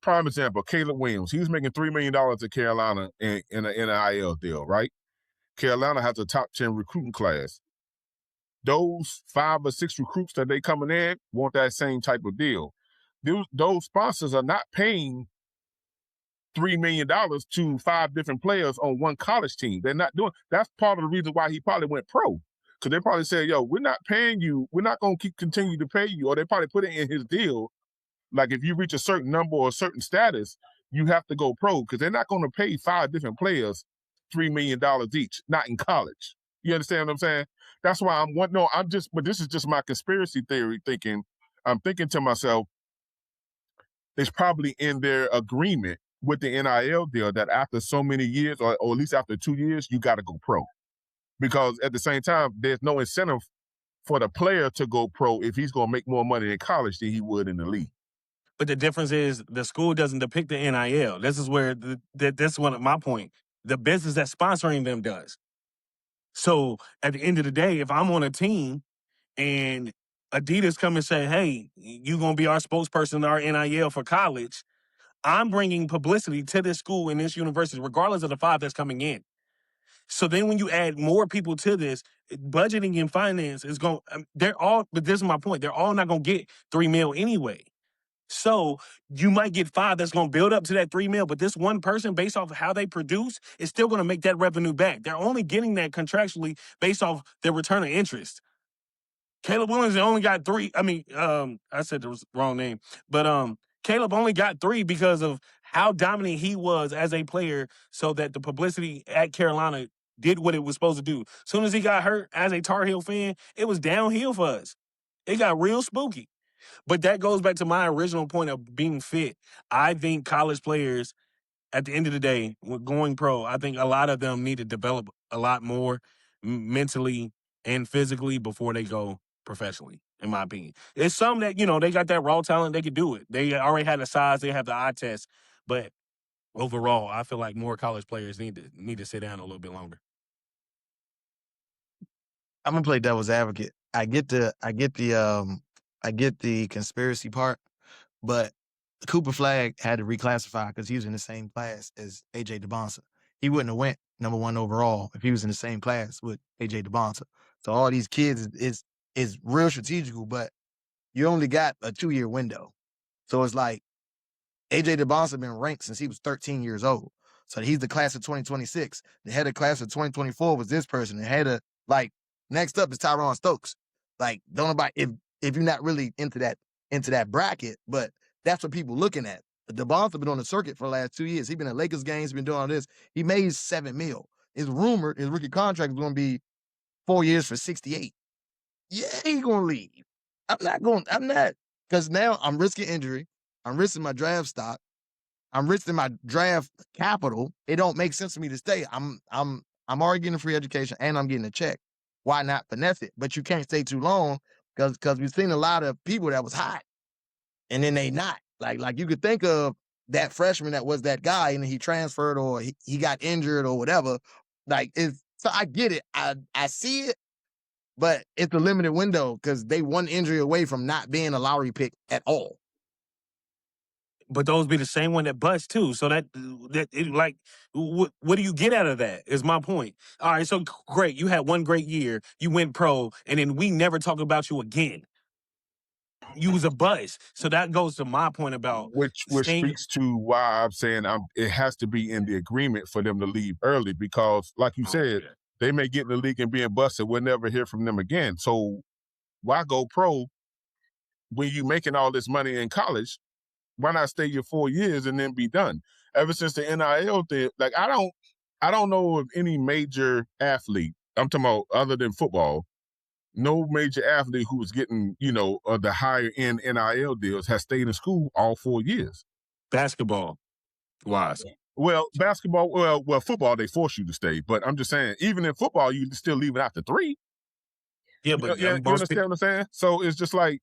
prime example, Caleb Williams. He was making $3 million at Carolina in an NIL deal, right? Carolina has a top 10 recruiting class. Those 5 or 6 recruits that they coming in want that same type of deal. Those sponsors are not paying $3 million to 5 different players on one college team. They're not doing. That's part of the reason why he probably went pro. Because they probably said, yo, we're not paying you. We're not going to continue to pay you. Or they probably put it in his deal. Like if you reach a certain number or a certain status, you have to go pro. Because they're not going to pay 5 different players $3 million each, not in college. You understand what I'm saying? That's why but this is just my conspiracy theory thinking. I'm thinking to myself, it's probably in their agreement with the NIL deal that after so many years, or at least after 2 years, you got to go pro. Because at the same time, there's no incentive for the player to go pro if he's going to make more money in college than he would in the league. But the difference is the school doesn't depict the NIL. This is where that's one of my point. The business that's sponsoring them does. So at the end of the day, if I'm on a team and Adidas come and say, hey, you're going to be our spokesperson, our NIL for college, I'm bringing publicity to this school and this university, regardless of the 5 that's coming in. So then when you add more people to this, budgeting and finance is going, but this is my point, they're all not going to get $3 million anyway. So you might get 5 that's going to build up to that $3 million, but this one person, based off of how they produce, is still going to make that revenue back. They're only getting that contractually based off their return of interest. Caleb Williams only got 3. I mean, I said the wrong name, but Caleb only got 3 because of how dominant he was as a player, so that the publicity at Carolina did what it was supposed to do. As soon as he got hurt, as a Tar Heel fan, it was downhill for us. It got real spooky. But that goes back to my original point of being fit. I think college players, at the end of the day, with going pro, I think a lot of them need to develop a lot more mentally and physically before they go professionally, in my opinion. It's some that, they got that raw talent, they could do it. They already had the size, they have the eye test. But overall, I feel like more college players need to sit down a little bit longer. I'm gonna play devil's advocate. I get the conspiracy part, but Cooper Flag had to reclassify because he was in the same class as AJ DeBonsa. He wouldn't have went number 1 overall if he was in the same class with AJ DeBonsa. So all these kids is real strategical, but you only got a 2-year window. So it's like AJ DeBonsa been ranked since he was 13 years old. So he's the class of 2026. The head of class of 2024 was this person. The head of next up is Tyron Stokes. Like, don't know about if you're not really into that bracket, but that's what people looking at. DeBonsa been on the circuit for the last 2 years. He's been at Lakers games, been doing all this. He made $7 million. It's rumored his rookie contract is going to be 4 years for 68. Yeah, he gonna leave. I'm not, because now I'm risking injury. I'm risking my draft stock. I'm risking my draft capital. It don't make sense for me to stay. I'm already getting a free education and I'm getting a check. Why not finesse it? But you can't stay too long because we've seen a lot of people that was hot and then they not. Like you could think of that freshman that was that guy and he transferred or he got injured or whatever. So I get it. I see it, but it's a limited window because they one injury away from not being a lottery pick at all. But those be the same one that bust too. So what do you get out of that? Is my point. All right, so great. You had one great year. You went pro, and then we never talk about you again. You was a buzz. So that goes to my point about which speaks to why I'm saying it has to be in the agreement for them to leave early because, like you said, they may get in the league and being busted. We'll never hear from them again. So why go pro when you making all this money in college? Why not stay your 4 years and then be done? Ever since the NIL thing, like I don't know of any major athlete, I'm talking about other than football, no major athlete who was getting, the higher end NIL deals has stayed in school all 4 years. basketball wise. Well, basketball, well, football, they force you to stay. But I'm just saying, even in football, you still leave it after 3. Yeah, but You understand what I'm saying? So it's just like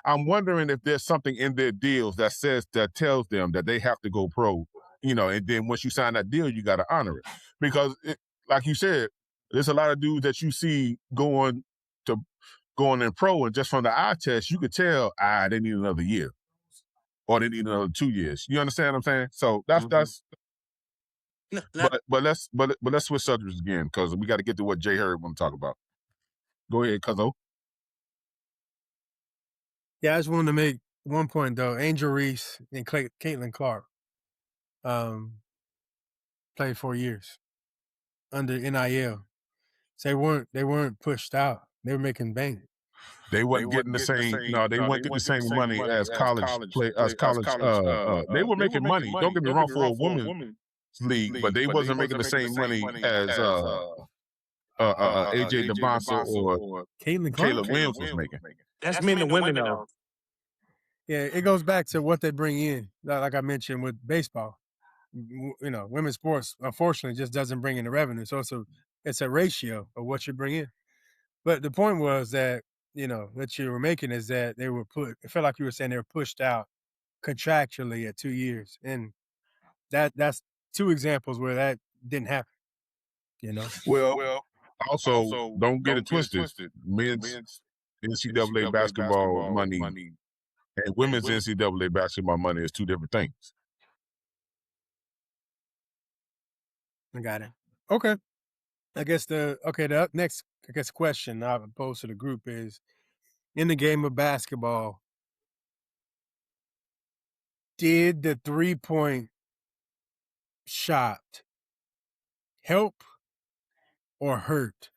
I'm wondering if there's something in their deals that tells them that they have to go pro, and then once you sign that deal, you got to honor it because, like you said, there's a lot of dudes that you see going in pro, and just from the eye test, you could tell they need another year or they need another 2 years. You understand what I'm saying? So that's. But let's switch subjects again because we got to get to what Jay Hurd want to talk about. Go ahead, Cuzzo. Yeah, I just wanted to make one point though. Angel Reese and Caitlin Clark played 4 years under NIL. So they weren't pushed out. They were making bank. They weren't getting the same. No, they weren't getting the same money as college play. As college, they were making money. Don't get me wrong for a women's league, but they wasn't making the same money as AJ DeBonsa or Caitlin Clark. Caleb Williams was making. That's men and women though. Yeah, it goes back to what they bring in. Like I mentioned with baseball, women's sports unfortunately just doesn't bring in the revenue. So it's a ratio of what you bring in. But the point was that that you were making is that they were it felt like you were saying they were pushed out contractually at 2 years, and that's 2 examples where that didn't happen. Well, also don't get it twisted. Men's NCAA basketball money and women's NCAA basketball money is 2 different things. I got it. Okay. I guess the next question I would pose to the group is, in the game of basketball, did the 3-point shot help or hurt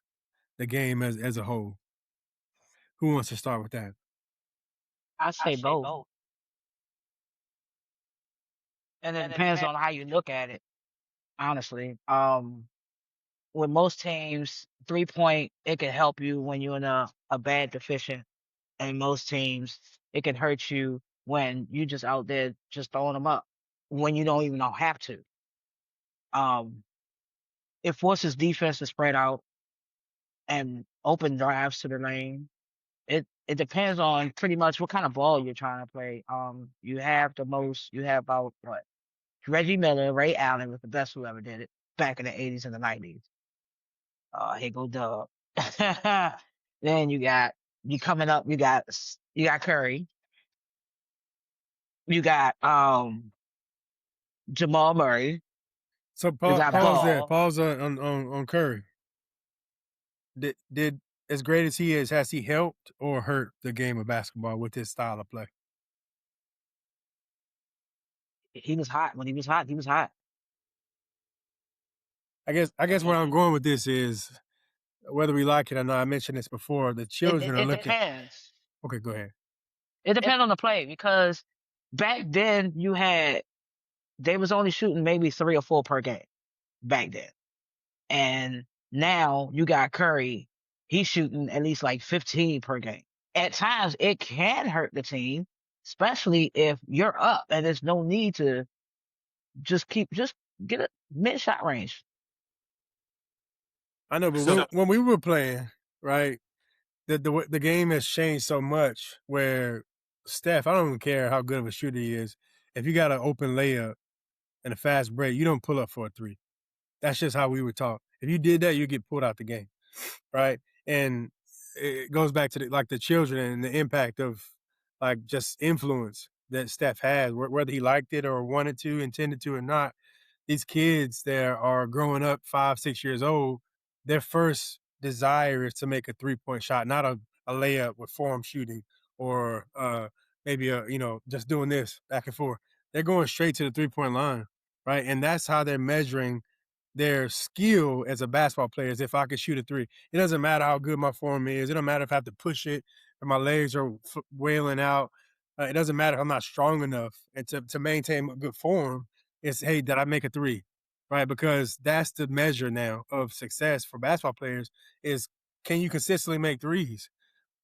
the game as a whole? Who wants to start with that? I say both. And it depends on how you look at it, honestly. With most teams, 3-point, it can help you when you're in a bad deficient. And most teams, it can hurt you when you just out there just throwing them up when you don't even have to. It forces defense to spread out and open drives to the lane. It depends on pretty much what kind of ball you're trying to play. You have about Reggie Miller, Ray Allen was the best who ever did it back in the 80s and the 90s. Here go Dub. Then you coming up. You got Curry. You got Jamal Murray. So You got pause there. Ball. Pause on Curry. Did as great as he is, has he helped or hurt the game of basketball with his style of play? He was hot when he was hot. He was hot. I guess where I'm going with this is whether we like it or not. I mentioned this before. The children are It looking. depends. Okay, go ahead. It depends on the play because back then they was only shooting maybe 3 or 4 per game back then. And now you got Curry, he's shooting at least like 15 per game. At times it can hurt the team, especially if you're up and there's no need to just get a mid shot range. I know, but So- when we were playing, right, the game has changed so much where Steph, I don't even care how good of a shooter he is. If you got an open layup and a fast break, you don't pull up for a three. That's just how we were taught. If you did that, you get pulled out the game, right? And it goes back to the children and the impact of like just influence that Steph has, whether he liked it or wanted to, intended to or not. These kids that are growing up 5, 6 years old, their first desire is to make a 3-point shot, not a layup with form shooting or maybe just doing this back and forth. They're going straight to the 3-point line, right? And that's how they're measuring their skill as a basketball player is if I could shoot a three. It doesn't matter how good my form is. It don't matter if I have to push it or my legs are wailing out. It doesn't matter if I'm not strong enough. And to maintain a good form is, hey, did I make a three? Right? Because that's the measure now of success for basketball players is can you consistently make threes?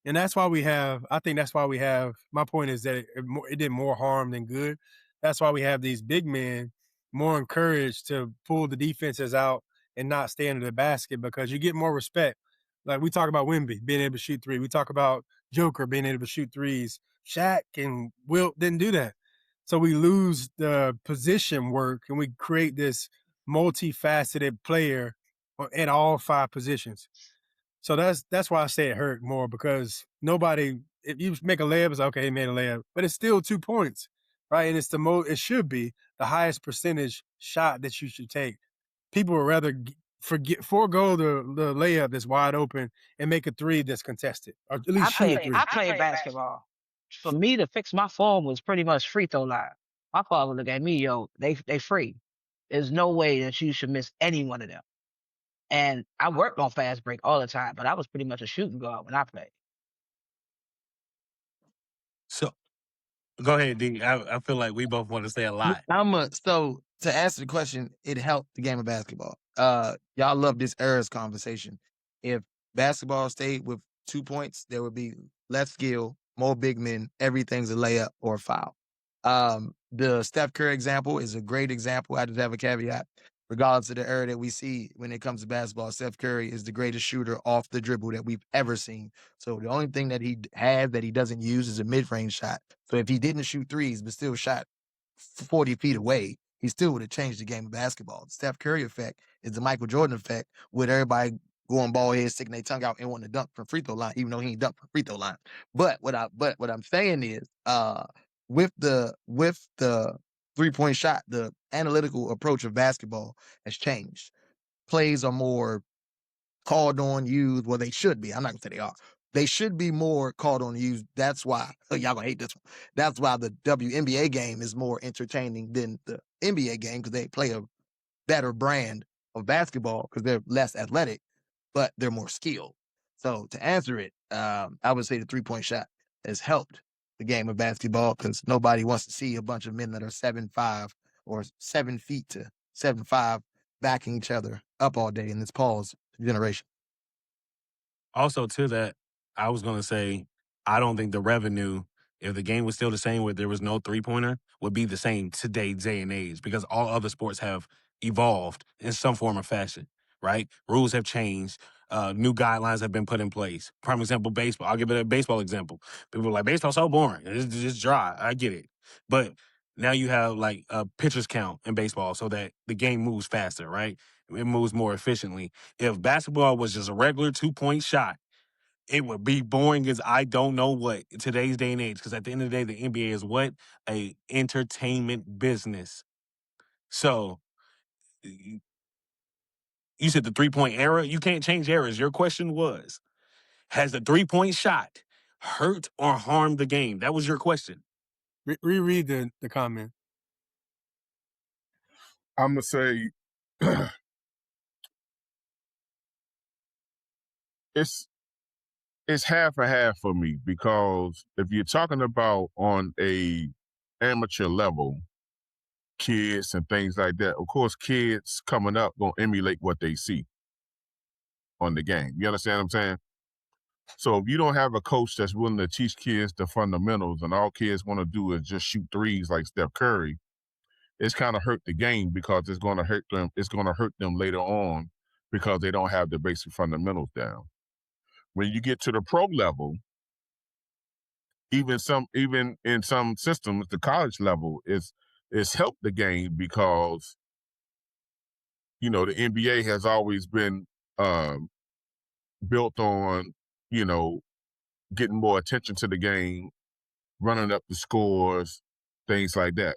And that's why I think that's why we have, my point is that it did more harm than good. That's why we have these big men more encouraged to pull the defenses out and not stay under the basket because you get more respect. Like we talk about Wemby being able to shoot three. We talk about Joker being able to shoot threes. Shaq and Wilt didn't do that. So we lose the position work and we create this multifaceted player in all 5 positions. So that's why I say it hurt more because nobody, if you make a layup, it's okay, he made a layup, but it's still 2 points, right? And it's it should be the highest percentage shot that you should take. People would rather forego the layup that's wide open and make a three that's contested, or at least shoot a three. I played basketball. For me to fix my form was pretty much free throw line. My father looked at me, yo, they free. There's no way that you should miss any one of them. And I worked on fast break all the time, but I was pretty much a shooting guard when I played. So go ahead, D. I feel like we both want to say a lot. So to answer the question, it helped the game of basketball. Y'all love this era's conversation. If basketball stayed with 2 points, there would be less skill, more big men, everything's a layup or a foul. The Steph Curry example is a great example. I just have a caveat. Regardless of the era that we see when it comes to basketball, Steph Curry is the greatest shooter off the dribble that we've ever seen. So the only thing that he has that he doesn't use is a mid-range shot. So if he didn't shoot threes but still shot 40 feet away, he still would have changed the game of basketball. The Steph Curry effect is the Michael Jordan effect with everybody going ball head, sticking their tongue out and wanting to dunk from free throw line, even though he ain't dunk from free throw line. But what I'm saying is, with the 3-point shot, the analytical approach of basketball has changed. Plays are more called on, used. Well, they should be. I'm not gonna say they are. They should be more called on, used. That's why y'all gonna hate this one. That's why the WNBA game is more entertaining than the NBA game because they play a better brand of basketball because they're less athletic, but they're more skilled. So to answer it, I would say the 3-point shot has helped the game of basketball because nobody wants to see a bunch of men that are 7'5" or 7 feet to 7'5" backing each other up all day in this pause generation. Also, to that, I was going to say, I don't think the revenue, if the game was still the same where there was no 3-pointer, would be the same today, day and age, because all other sports have evolved in some form or fashion, right? Rules have changed. New guidelines have been put in place. Prime example, baseball. I'll give it a baseball example. People are like, baseball's so boring. It's just dry. I get it. But Now you have like a pitcher's count in baseball so that the game moves faster, right? It moves more efficiently. If basketball was just a regular 2-point shot, it would be boring as I don't know what in today's day and age. Because at the end of the day, the NBA is what? A entertainment business. So you said the 3-point era. You can't change eras. Your question was, has the 3-point shot hurt or harmed the game? That was your question. Reread the comment. I'm gonna say it's half and half for me, because if you're talking about on a amateur level, kids and things like that, of course, kids coming up gonna emulate what they see on the game. You understand what I'm saying? So if you don't have a coach that's willing to teach kids the fundamentals, and all kids want to do is just shoot threes like Steph Curry, it's kind of hurt the game, because it's going to hurt them. It's going to hurt them later on, because they don't have the basic fundamentals down. When you get to the pro level, even in some systems, the college level is helped the game, because the NBA has always been built on getting more attention to the game, running up the scores, things like that.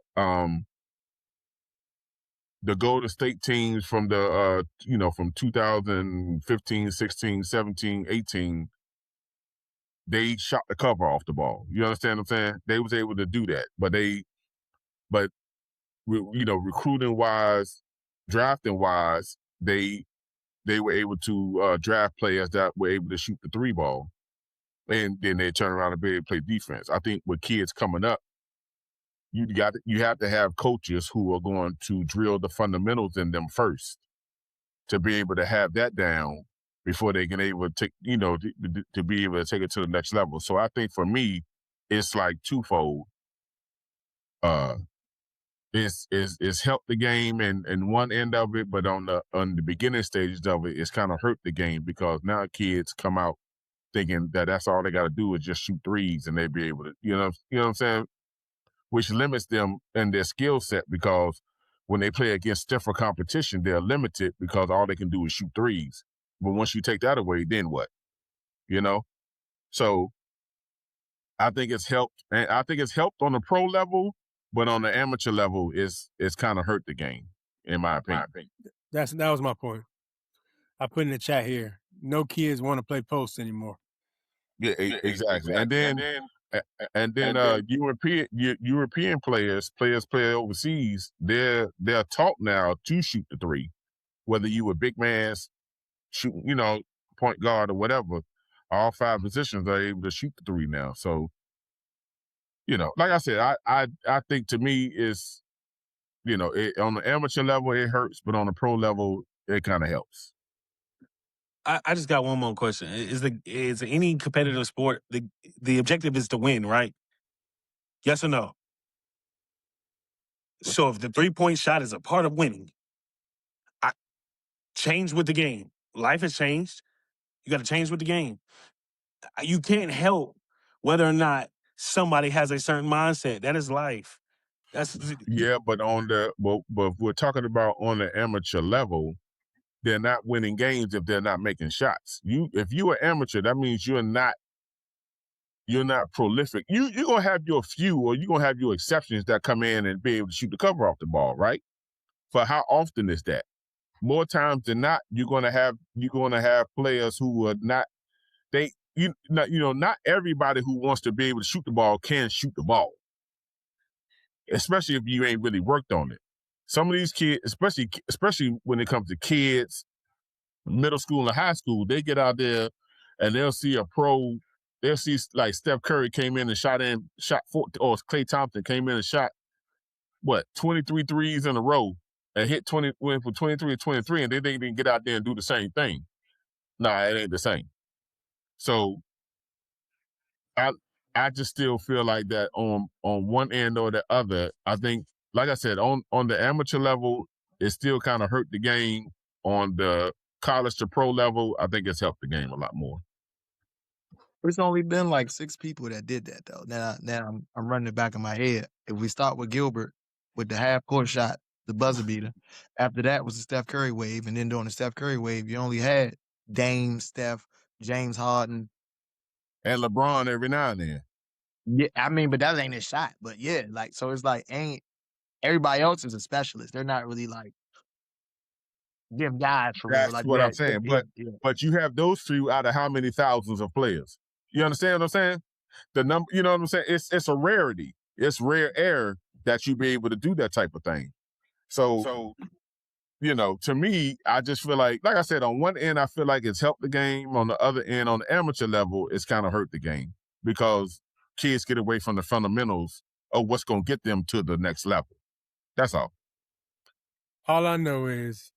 The Golden State teams from from 2015, 16, 17, 18, they shot the cover off the ball. You understand what I'm saying? They was able to do that, but recruiting wise, drafting wise, they were able to draft players that were able to shoot the three ball, and then they turn around and be able to play defense. I think with kids coming up, you have to have coaches who are going to drill the fundamentals in them first, to be able to have that down before they can able to take, to be able to take it to the next level. So I think for me, it's like twofold. It's helped the game and one end of it, but on the beginning stages of it, it's kind of hurt the game, because now kids come out thinking that that's all they got to do is just shoot threes, and they be able to, you know what I'm saying, which limits them in their skill set, because when they play against stiffer competition, they're limited because all they can do is shoot threes. But once you take that away, then what? So I think it's helped, and I think it's helped on the pro level, but on the amateur level, it's kind of hurt the game, in my opinion. That was my point. I put in the chat here. No kids want to play post anymore. Yeah, exactly. And then European players play overseas. They're taught now to shoot the three, whether you a big man, shoot, point guard or whatever. All five positions are able to shoot the three now. So, like I said, I think to me is, on the amateur level it hurts, but on the pro level it kind of helps. I just got one more question. Is any competitive sport, the objective is to win, right? Yes or no? So if the 3-point shot is a part of winning, change with the game. Life has changed. You got to change with the game. You can't help whether or not somebody has a certain mindset. That is life. Yeah, but if we're talking about on the amateur level, they're not winning games if they're not making shots. If you're an amateur, that means you're not prolific. You're gonna have your few, or you're gonna have your exceptions that come in and be able to shoot the cover off the ball, right? But how often is that? More times than not, you're gonna have players who are not not everybody who wants to be able to shoot the ball can shoot the ball, especially if you ain't really worked on it. Some of these kids, especially when it comes to kids, middle school and high school, they get out there and they'll see a pro. They'll see like Steph Curry came in and shot 4, or Klay Thompson came in and shot 23 threes in a row and went for 23 and 23, and they didn't get out there and do the same thing. Nah, it ain't the same. So I just still feel like that on one end or the other. I think, like I said, on the amateur level, it still kind of hurt the game. On the college to pro level, I think it's helped the game a lot more. It's only been like 6 people that did that though. Now I'm running it back in my head. If we start with Gilbert with the half court shot, the buzzer beater. After that was the Steph Curry wave, and then during the Steph Curry wave, you only had Dame, Steph, James Harden. And LeBron every now and then. Yeah, I mean, but that ain't his shot. But yeah, like so it's like ain't everybody else is a specialist. They're not really like them guys for real. That's Like what I'm that. saying. Yeah, But yeah. but you have those few out of how many thousands of players? You understand what I'm saying? The number, you know what I'm saying? It's a rarity. It's rare air that you be able to do that type of thing. So, you know, to me, I just feel like I said, on one end, I feel like it's helped the game. On the other end, on the amateur level, it's kind of hurt the game because kids get away from the fundamentals of what's going to get them to the next level. That's all. All I know is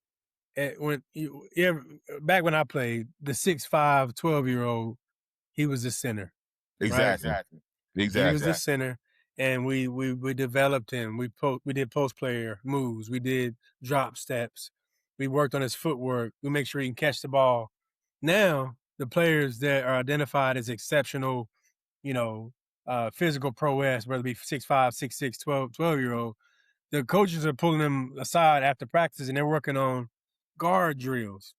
back when I played, the 6'5", 12-year-old, he was the center. Exactly. Right? Exactly. He was the center, and we developed him. We did post player moves. We did drop steps. We worked on his footwork. We make sure he can catch the ball. Now, the players that are identified as exceptional, physical prowess, whether it be 6'5", 6'6", 12-year-old, the coaches are pulling them aside after practice, and they're working on guard drills.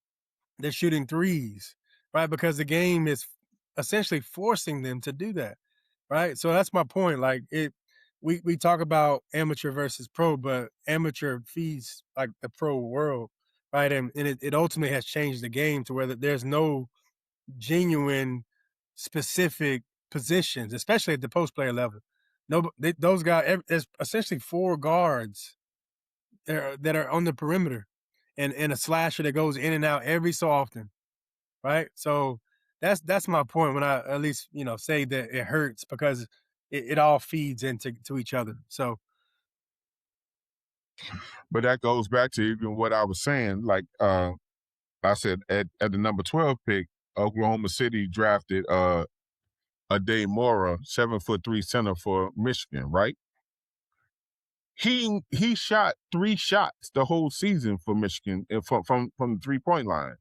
They're shooting threes, right? Because the game is essentially forcing them to do that, right? So that's my point. Like we talk about amateur versus pro, but amateur feeds like the pro world, right? And it ultimately has changed the game to where there's no genuine specific positions, especially at the post player level. No, those guys. There's essentially 4 guards that are on the perimeter, and a slasher that goes in and out every so often, right? So that's my point when I at least say that it hurts because it all feeds into each other. So, But that goes back to even what I was saying. Like I said, at the number 12 pick, Oklahoma City drafted Ade Mora, 7'3" center for Michigan, right? He shot 3 shots the whole season for Michigan from the 3-point line.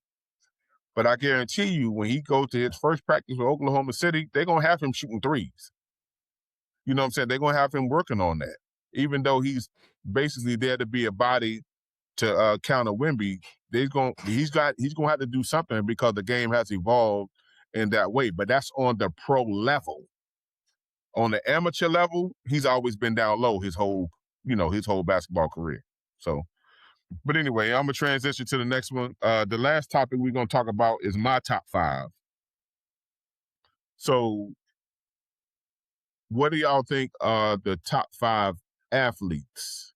But I guarantee you, when he goes to his first practice with Oklahoma City, they're gonna have him shooting threes. You know what I'm saying? They're gonna have him working on that, even though he's basically there to be a body to counter Wemby. He's gonna have to do something because the game has evolved in that way. But that's on the pro level. On the amateur level, he's always been down low his whole basketball career. So, but anyway, I'm gonna transition to the next one. The last topic we're gonna talk about is my top 5. So, what do y'all think are the top 5 athletes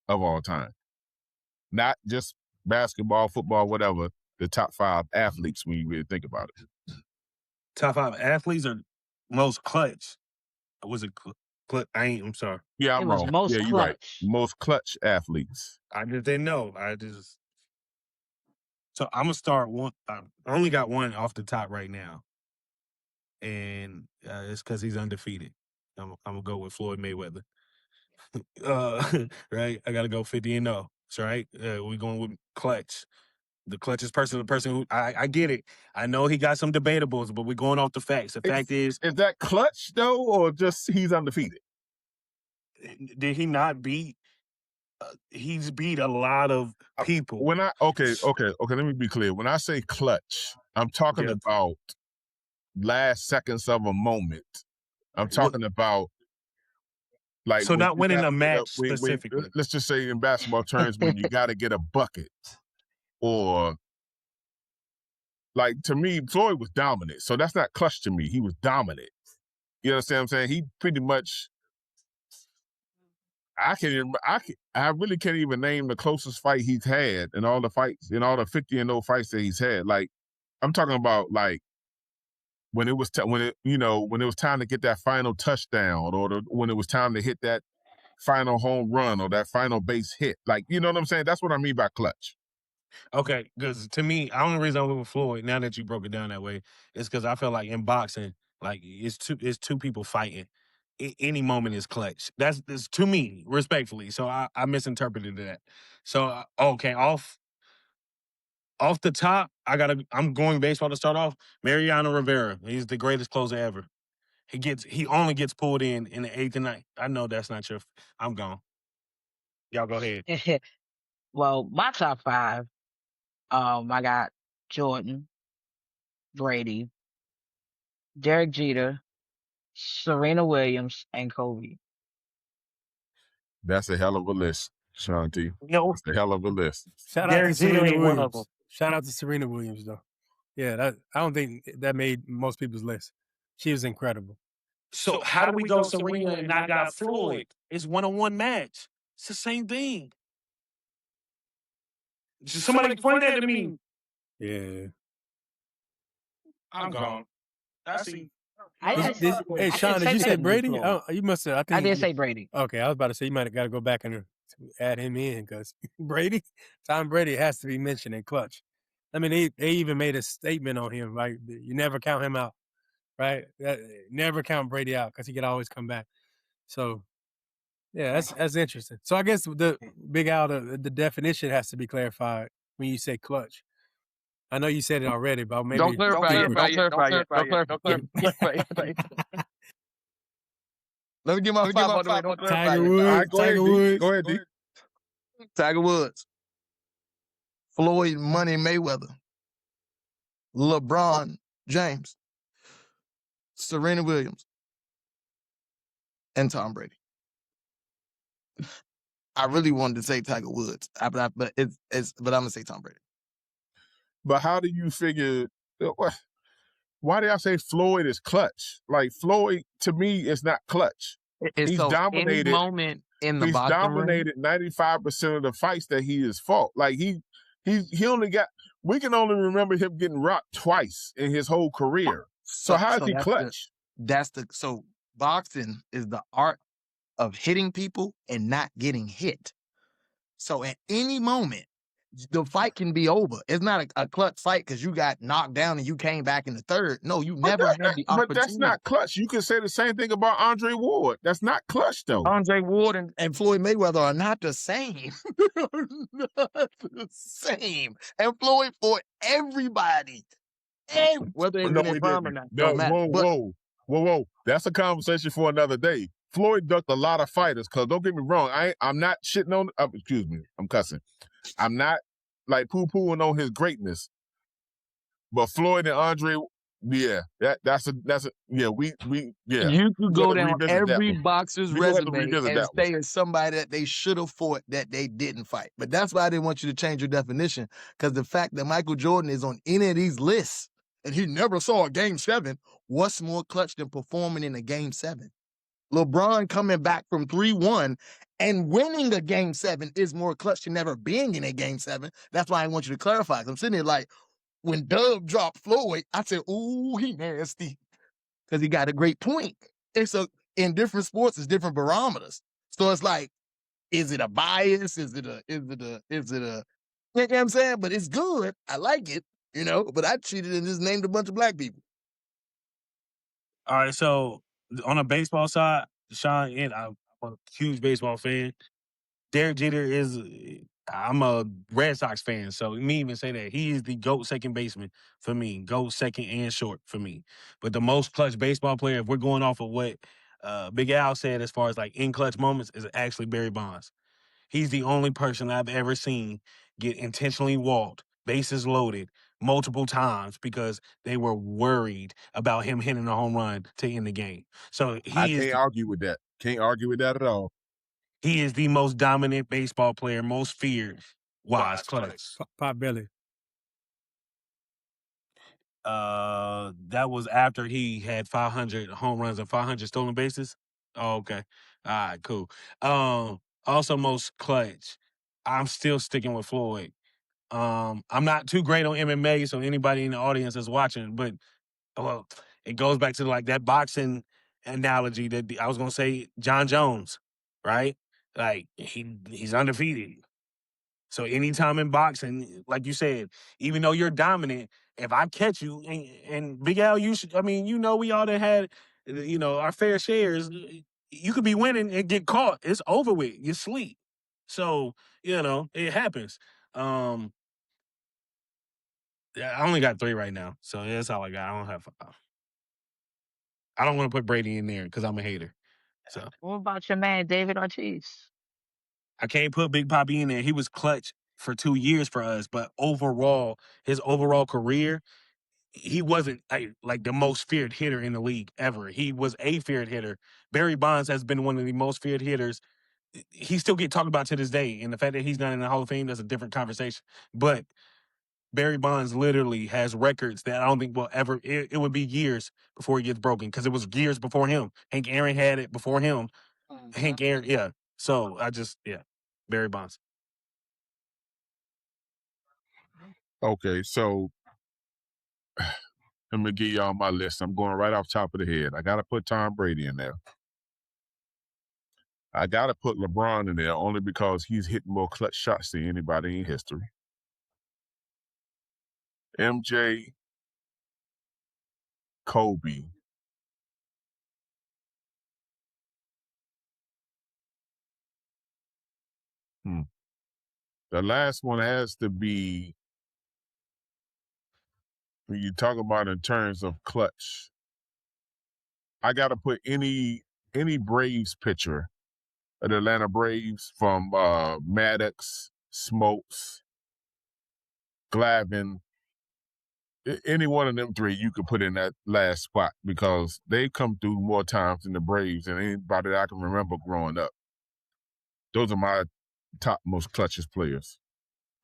of all time? Not just basketball, football, whatever. The top 5 athletes when you really think about it. Top 5 athletes are most clutch. Was it clutch? I'm sorry. Yeah, It I'm was wrong. most Yeah, you're right. clutch. Most clutch athletes. I just didn't know. So I'm gonna start one. I only got one off the top right now, and it's because he's undefeated. I'm gonna go with Floyd Mayweather. Right? I gotta go 50-0. That's right. We're going with clutch. The clutchest person, the person who I get it. I know he got some debatables, but we're going off the facts. The fact is that clutch though, or just he's undefeated? did he not beat? He's beat a lot of people. Okay, let me be clear. When I say clutch, I'm talking Yeah. about last seconds of a moment. I'm talking about like So when not you winning gotta a get match specifically. let's just say in basketball terms, when you got to get a bucket, or like to me, Floyd was dominant. So that's not clutch to me. He was dominant. You understand what I'm saying? He pretty much. I really can't even name the closest fight he's had in all the fights, in all the 50-0 fights that he's had. Like, I'm talking about like when it was when it was time to get that final touchdown, or when it was time to hit that final home run or that final base hit. Like, you know what I'm saying? That's what I mean by clutch. Okay, because to me, the only reason I went with Floyd, now that you broke it down that way, is because I feel like in boxing, like it's two people fighting. Any moment is clutch. That's to me, respectfully. So I misinterpreted that. So okay, Off the top, I'm going baseball to start off. Mariano Rivera. He's the greatest closer ever. He only gets pulled in the 8th and 9th. I know that's not your. I'm gone. Y'all go ahead. Well, my top 5, I got Jordan, Brady, Derek Jeter, Serena Williams, and Kobe. That's a hell of a list, Sean T. Yo, That's a hell of a list. Shout out to Derek Jeter Serena ain't one of them. Williams. Shout out to Serena Williams, though. Yeah, I don't think that made most people's list. She was incredible. So how do we go Serena and not got Floyd? It's 1-on-1 match. It's the same thing. Somebody explain that to me. Yeah. I'm gone. I see. Hey, Sean, did you say Brady? Oh, you must have. I did say Brady. Okay, I was about to say you might have got to go back and add him in because Brady, Tom Brady has to be mentioned in clutch. I mean, they even made a statement on him, like you never count him out, right? Never count Brady out because he could always come back. So, yeah, that's interesting. So I guess the Big Al, the definition has to be clarified when you say clutch. I know you said it already, but maybe Don't clarify yet. Don't clarify yet. Let me get my 5 on the way. Don't clarify Tiger yet. Woods. All right, go Tiger ahead, D. Woods. Go ahead, D. Tiger Woods, Floyd Money Mayweather, LeBron James, Serena Williams, and Tom Brady. I really wanted to say Tiger Woods, but I'm gonna say Tom Brady. But how do you figure? Why did I say Floyd is clutch? Like Floyd, to me, is not clutch. He's so dominated. Any moment in the He's boxing dominated 95% of the fights that he has fought. Like he only got. We can only remember him getting rocked twice in his whole career. So how is he clutch? So boxing is the art of hitting people and not getting hit. So at any moment, the fight can be over. It's not a clutch fight because you got knocked down and you came back in the third. No, you never had the opportunity. But that's not clutch. You can say the same thing about Andre Ward. That's not clutch, though. Andre Ward and Floyd Mayweather are not the same. They're not the same. And Floyd fought everybody. Whether it's in their prime or not. Whoa. That's a conversation for another day. Floyd ducked a lot of fighters, because don't get me wrong, I'm not shitting on, excuse me, I'm cussing. I'm not like poo-pooing on his greatness. But Floyd and Andre, yeah, that's a yeah. You could go down every boxer's resume and say it's somebody that they should have fought that they didn't fight. But that's why I didn't want you to change your definition, because the fact that Michael Jordan is on any of these lists and he never saw a Game 7, what's more clutch than performing in a Game 7? LeBron coming back from 3-1 and winning a Game 7 is more clutch than never being in a Game 7. That's why I want you to clarify. I'm sitting there like, when Dub dropped Floyd, I said, ooh, he nasty. Because he got a great point. In different sports, it's different barometers. So it's like, is it a bias? Is it a, you know what I'm saying? But it's good. I like it, but I cheated and just named a bunch of black people. All right, so on a baseball side, Sean, and I'm a huge baseball fan. Derek Jeter I'm a Red Sox fan, so me even say that he is the GOAT second baseman for me, GOAT second and short for me. But the most clutch baseball player, if we're going off of what Big Al said as far as like in clutch moments, is actually Barry Bonds. He's the only person I've ever seen get intentionally walked, bases loaded, multiple times because they were worried about him hitting a home run to end the game. So I can't argue with that. Can't argue with that at all. He is the most dominant baseball player, most feared. Wise clutch. Pop Belly. That was after he had 500 home runs and 500 stolen bases. Oh, okay. All right, cool. Also most clutch. I'm still sticking with Floyd. I'm not too great on MMA, so anybody in the audience is watching, but well, it goes back to like that boxing analogy that I was gonna say John Jones, right? Like he's undefeated. So anytime in boxing, like you said, even though you're dominant, if I catch you and Big Al, we all that had, our fair shares, you could be winning and get caught. It's over with. You sleep. So, it happens. I only got 3 right now, so that's all I got. I don't have 5. I don't want to put Brady in there because I'm a hater. So What about your man David Ortiz? I can't put Big Papi in there. He was clutch for 2 years for us, but overall, his overall career, he wasn't like the most feared hitter in the league ever. He was a feared hitter. Barry Bonds has been one of the most feared hitters. He still get talked about to this day, and the fact that he's not in the Hall of Fame, that's a different conversation. But Barry Bonds literally has records that I don't think will ever. It would be years before he gets broken because it was years before him. Hank Aaron had it before him. Hank Aaron, yeah. So Barry Bonds. Okay, so let me give y'all my list. I'm going right off top of the head. I got to put Tom Brady in there. I got to put LeBron in there only because he's hitting more clutch shots than anybody in history. MJ, Kobe. The last one has to be, when you talk about in terms of clutch, I got to put any Braves pitcher of the Atlanta Braves from Maddox, Smokes, Glavine, any one of them 3 you could put in that last spot because they've come through more times than the Braves than anybody that I can remember growing up. Those are my top most clutchest players.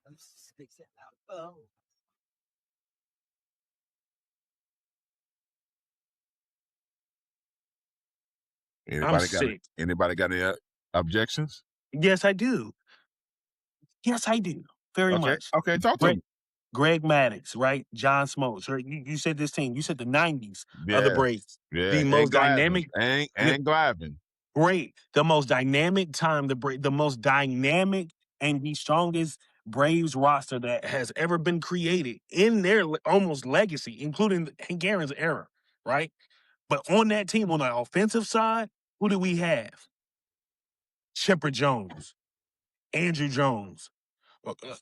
I'm sick. Anybody got any objections? Yes, I do. Yes, I do. Very much. Okay, talk to me. Greg Maddox, right? John Smoltz. Right? You said this team. You said the 90s of the Braves. Yeah, the most dynamic. And Glavine. Great. The most dynamic time, the most dynamic and the strongest Braves roster that has ever been created in their almost legacy, including Hank Aaron's era, right? But on that team, on the offensive side, who do we have? Chipper Jones, Andrew Jones.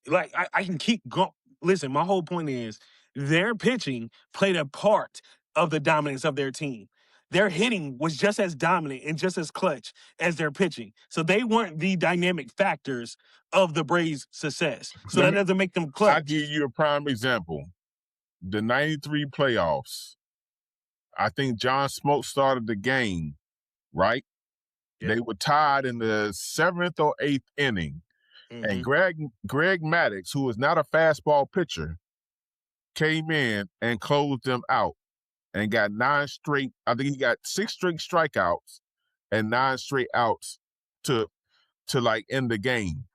Like, I can keep going. Listen, my whole point is their pitching played a part of the dominance of their team. Their hitting was just as dominant and just as clutch as their pitching. So they weren't the dynamic factors of the Braves' success. So that doesn't make them clutch. I'll give you a prime example. The 93 playoffs. I think John Smoltz started the game, right? Yeah. They were tied in the 7th or 8th inning. Mm-hmm. And Greg Maddox, who is not a fastball pitcher, came in and closed them out and got 9 straight. I think he got 6 straight strikeouts and 9 straight outs to like end the game.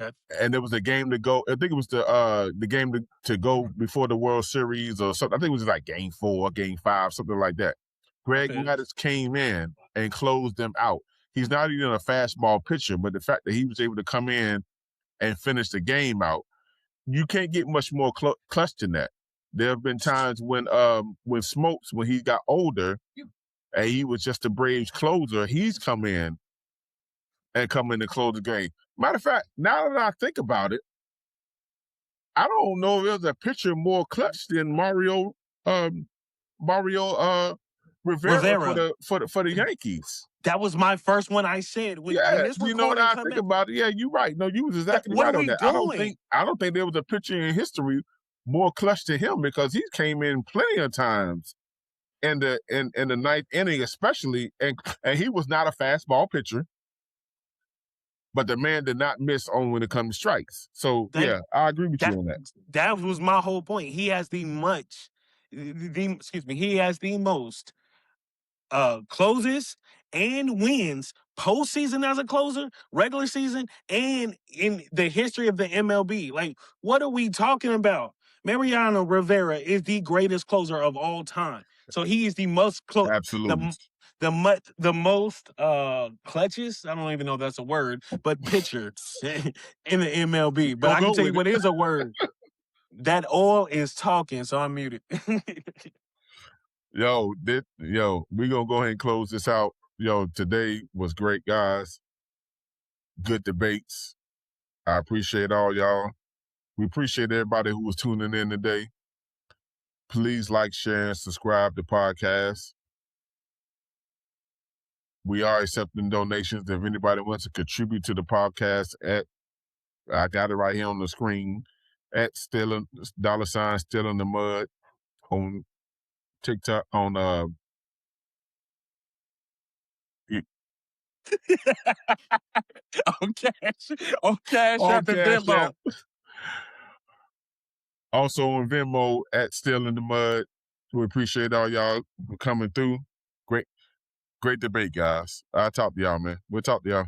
Okay. And it was a game to go. I think it was the game to go before the World Series or something. I think it was like game 4, game 5, something like that. Greg Maddox came in and closed them out. He's not even a fastball pitcher, but the fact that he was able to come in and finish the game out, you can't get much more clutch than that. There have been times when Smokes, when he got older and he was just a Braves closer, he's come in and close the game. Matter of fact, now that I think about it, I don't know if there's a pitcher more clutch than Mario Rivera for the Yankees. That was my first one I said. When this you know what I think about it? Yeah, you're right. No, you was exactly right on that. Doing? I don't think there was a pitcher in history more clutch to him because he came in plenty of times in the 9th inning, especially, and he was not a fastball pitcher. But the man did not miss on when it comes to strikes. So I agree with you on that. That was my whole point. He has he has the most closes and wins postseason as a closer, regular season, and in the history of the MLB. Like, what are we talking about? Mariano Rivera is the greatest closer of all time. So he is the most close. Absolutely. The most clutches, I don't even know if that's a word, but pitcher in the MLB. But I can tell you what is a word. That oil is talking, so I'm muted. Yo, we're going to go ahead and close this out. Yo, today was great, guys. Good debates. I appreciate all y'all. We appreciate everybody who was tuning in today. Please like, share, and subscribe to podcast. We are accepting donations. If anybody wants to contribute to the podcast, I got it right here on the screen at $still in the mud on TikTok on On Cash App and Cash Venmo. App. Also on Venmo at Still in the Mud. We appreciate all y'all for coming through. Great debate, guys. I'll talk to y'all, man. We'll talk to y'all.